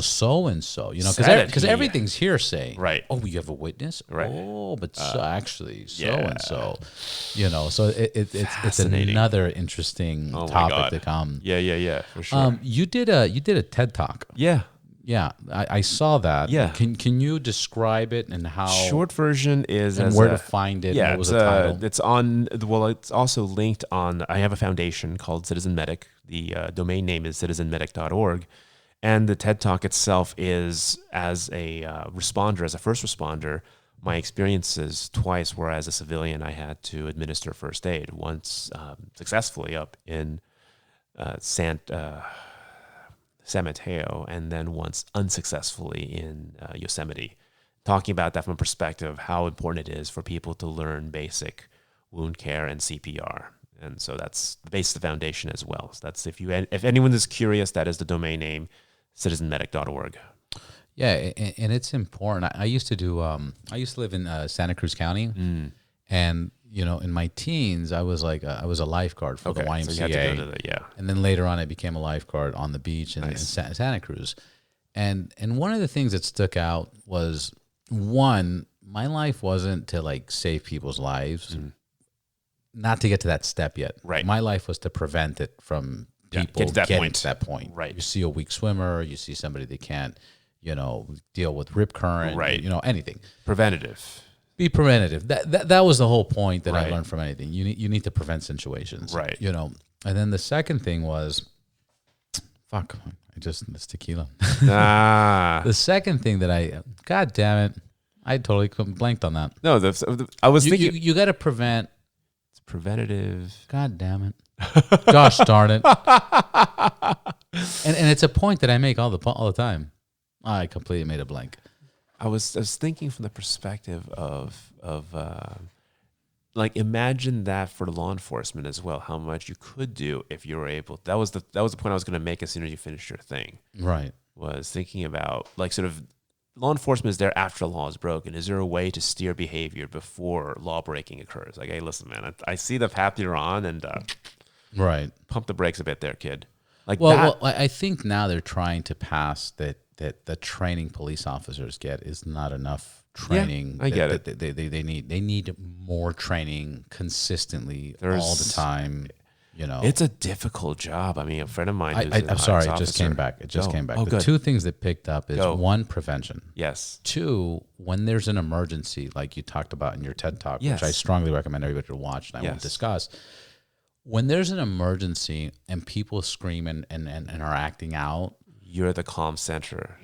so and so, Said it, because yeah. everything's hearsay, Right. Oh, you have a witness, Right. Oh, but so actually, so yeah. and so, so it's Fascinating. another interesting Oh my topic God. to come. Yeah, for sure. You did a TED talk, yeah. yeah, I saw that. Yeah. Can you describe it and how Short version is and as where a- to find it? Yeah, and what was it's, the title? it's on. Well, it's also linked on. I have a foundation called Citizen Medic. The domain name is citizenmedic.org, and the TED Talk itself is as a responder, as a first responder. My experiences twice, where as a civilian I had to administer first aid. Once successfully up in San Mateo, and then once unsuccessfully in Yosemite. Talking about that from a perspective of how important it is for people to learn basic wound care and CPR. And so that's the base of the foundation as well. So that's if anyone is curious, that is the domain name, citizenmedic.org. Yeah, and it's important. I used to live in Santa Cruz County, and in my teens, I was I was a lifeguard for the YMCA. So you had to go to the, And then later on, I became a lifeguard on the beach in Santa Cruz. And one of the things that stuck out was, one, my life wasn't to save people's lives, not to get to that step yet. Right. My life was to prevent it from people get to that getting point. to that point. Right. You see a weak swimmer, you see somebody that can't, deal with rip current, Right. Anything. Preventative. Be preventative. That was the whole point that I Right. learned from anything. You need to prevent situations. Right. And then the second thing was, this tequila. Ah. The second thing that God damn it, I totally blanked on that. No, I was thinking You got to prevent. it's preventative. God damn it. Gosh darn it. And it's a point that I make all the time. I completely made a blank. I was thinking from the perspective of imagine that for law enforcement as well, how much you could do if you were able. That was the point I was going to make as soon as you finished your thing. Right. Was thinking about sort of law enforcement is there after the law is broken. Is there a way to steer behavior before law breaking occurs? Hey, listen, man, I see the path you're on, and Right. pump the brakes a bit there, kid. Well, I think now they're trying to pass that the training police officers get is not enough training. I get it. They need more training consistently all the time. It's a difficult job. I mean, a friend of mine. I'm sorry, it just came back. Oh, The good. two things that picked up is one, prevention. Yes. Two, when there's an emergency, like you talked about in your TED Talk, Yes. which I strongly recommend everybody to watch, and I won't Yes. discuss. When there's an emergency and people scream and are acting out, You're the calm center.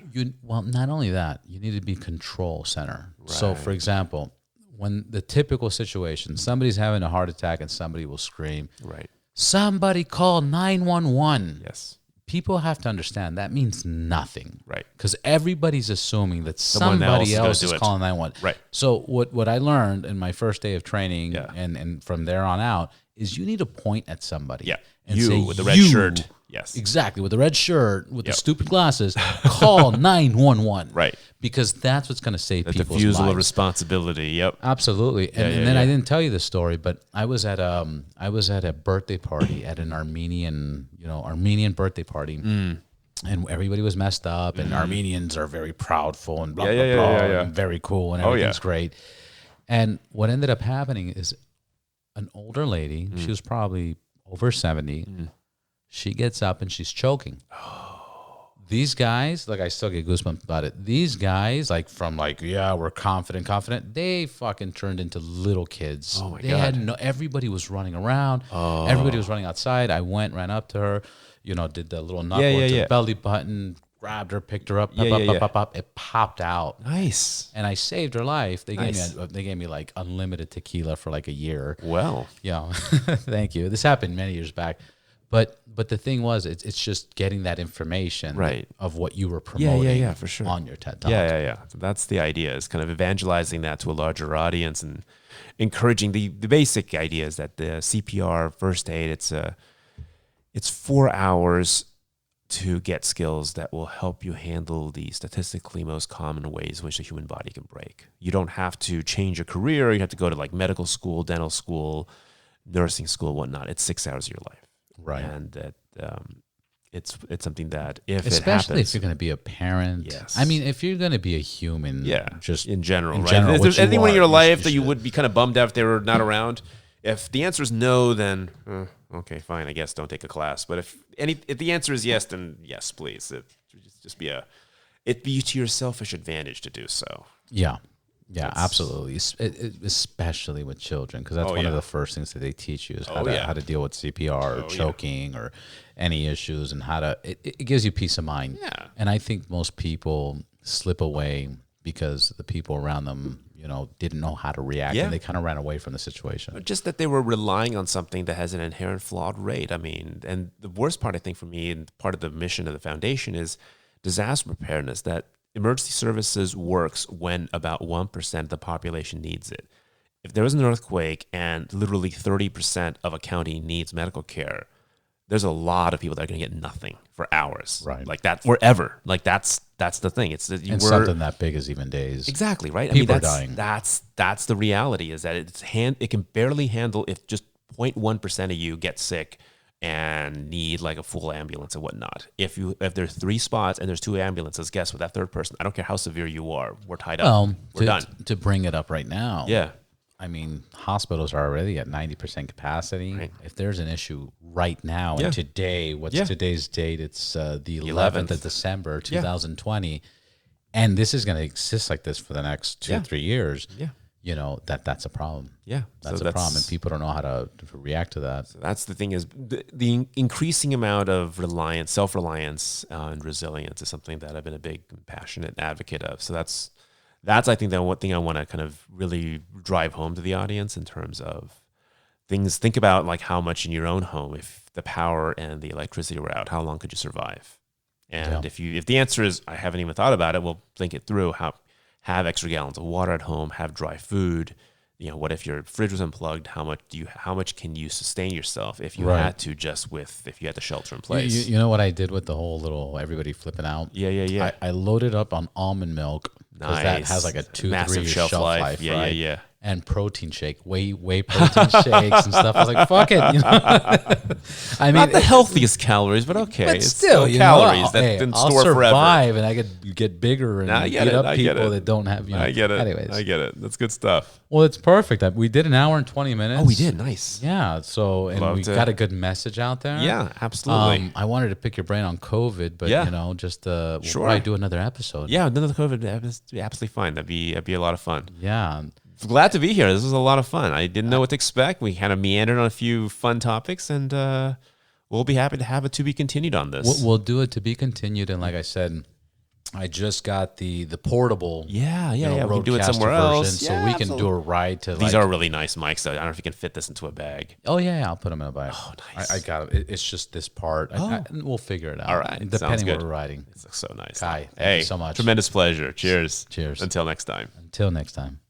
not only that, you need to be control center. So, for Right. example, when the typical situation, somebody's having a heart attack and somebody will scream, Right. somebody call 911. Yes. People have to understand that means nothing. Right. Because everybody's assuming that Someone somebody else else is is gonna do it. calling 911. Right. So what I learned in my first day of training Yeah. and from there on out is you need to point at somebody. Yeah. And You say, with the red "You." shirt. Yes. Exactly. With the red shirt, with Yep. the stupid glasses, call 911. Right. Because that's what's going to save The people's diffusal lives. of responsibility. Yep. Absolutely. And, yeah, and then yeah. I didn't tell you the story, but I was at a birthday party at an Armenian birthday party. And everybody was messed up, and Armenians are very proudful and blah, Yeah, blah, yeah, blah, yeah, yeah. and very cool, and Oh, yeah. everything's great. And what ended up happening is an older lady, she was probably over 70, she gets up and she's choking. These guys, like I still get goosebumps about it. These guys, like from like, yeah, we're confident. They fucking turned into little kids. Oh my they God. had everybody was running around. Everybody was running outside. I ran up to her, did the little knuckle to the belly button, grabbed her, picked her up, pop. It popped out. Nice. And I saved her life. They Nice. gave me like unlimited tequila for like a year. Well, Thank you. This happened many years back. But the thing was, it's just getting that information of what you were promoting for sure. on your TED Talk. Yeah. That's the idea, is kind of evangelizing that to a larger audience and encouraging the basic idea is that the CPR first aid, it's 4 hours to get skills that will help you handle the statistically most common ways in which the human body can break. You don't have to change your career. You have to go to like medical school, dental school, nursing school, whatnot. It's 6 hours of your life. Right. And that it's something that if especially it happens, if you're going to be a parent. Yes. I mean, if you're going to be a human, just in general, right? general, Is there anyone in your life that you should. would be kind of bummed out if they were not around? If the answer is no, then okay, fine. I guess don't take a class. But if the answer is yes, then yes, please. It be to your selfish advantage to do so. Yeah, absolutely. Especially with children, because that's one of the first things that they teach you is how to deal with CPR or choking or any issues, and how to. It gives you peace of mind. Yeah. And I think most people slip away because the people around them, didn't know how to react, and they kind of ran away from the situation. Just that they were relying on something that has an inherent flawed rate. I mean, and the worst part, I think, for me, and part of the mission of the foundation is disaster preparedness, that emergency services works when about 1% of the population needs it. If there is an earthquake and literally 30% of a county needs medical care, there's a lot of people that are going to get nothing for hours. Right. Like that, wherever. Like that's the thing. It's something that big as even days. Exactly, right? People I mean, are dying. That's the reality, is that it can barely handle if just 0.1% of you get sick and need like a full ambulance and whatnot. If there's 3 spots and there's 2 ambulances, guess what? That third person, I don't care how severe you are, we're tied up. We're done. To bring it up right now. Yeah. I mean, hospitals are already at 90% capacity. Right. If there's an issue right now, and today, today's date? It's the 11th of December, 2020. And this is going to exist like this for the next 2 or 3 years. Yeah. That's a problem. Yeah. That's a problem. And people don't know how to react to that. So that's the thing, is the increasing amount of reliance, self-reliance, and resilience is something that I've been a big, passionate advocate of. So that's I think the one thing I want to kind of really drive home to the audience in terms of things. Think about like how much in your own home, if the power and the electricity were out, how long could you survive? And if the answer is I haven't even thought about it, well, think it through. Have extra gallons of water at home, have dry food. What if your fridge was unplugged? How much can you sustain yourself if you had to if you had to shelter in place? You know what I did with the whole little everybody flipping out? Yeah. I loaded up on almond milk. Nice. That has like a 2-3 year shelf life. Yeah. And protein shake, whey protein shakes and stuff. I was like, fuck it. I mean, not the healthiest calories, but okay. But it's still, calories that didn't I'll store survive forever. And I could get bigger and I get beat it, up I get people it. that don't have. I get it. Anyways, I get it. That's good stuff. Well, it's perfect. We did an hour and 20 minutes. Oh, we did. Nice. Yeah. So, and we got a good message out there. Yeah, absolutely. I wanted to pick your brain on COVID, but just we'll probably do another episode. Yeah, another COVID episode. Absolutely fine. That'd be a lot of fun. Yeah. Glad to be here. This was a lot of fun. I didn't know what to expect. We kind of meandered on a few fun topics, and we'll be happy to have it to be continued on this. We'll do it to be continued. And like I said, I just got the portable. Yeah. We can do it somewhere else. So we can do a ride to. These are really nice mics, though. I don't know if you can fit this into a bag. Oh yeah, I'll put them in a bag. Oh, nice. I got it. It's just this part. We'll figure it out. All right. Depending what we're riding. It's so nice. Kai, thank you so much. Tremendous pleasure. Cheers. Cheers. Until next time. Until next time.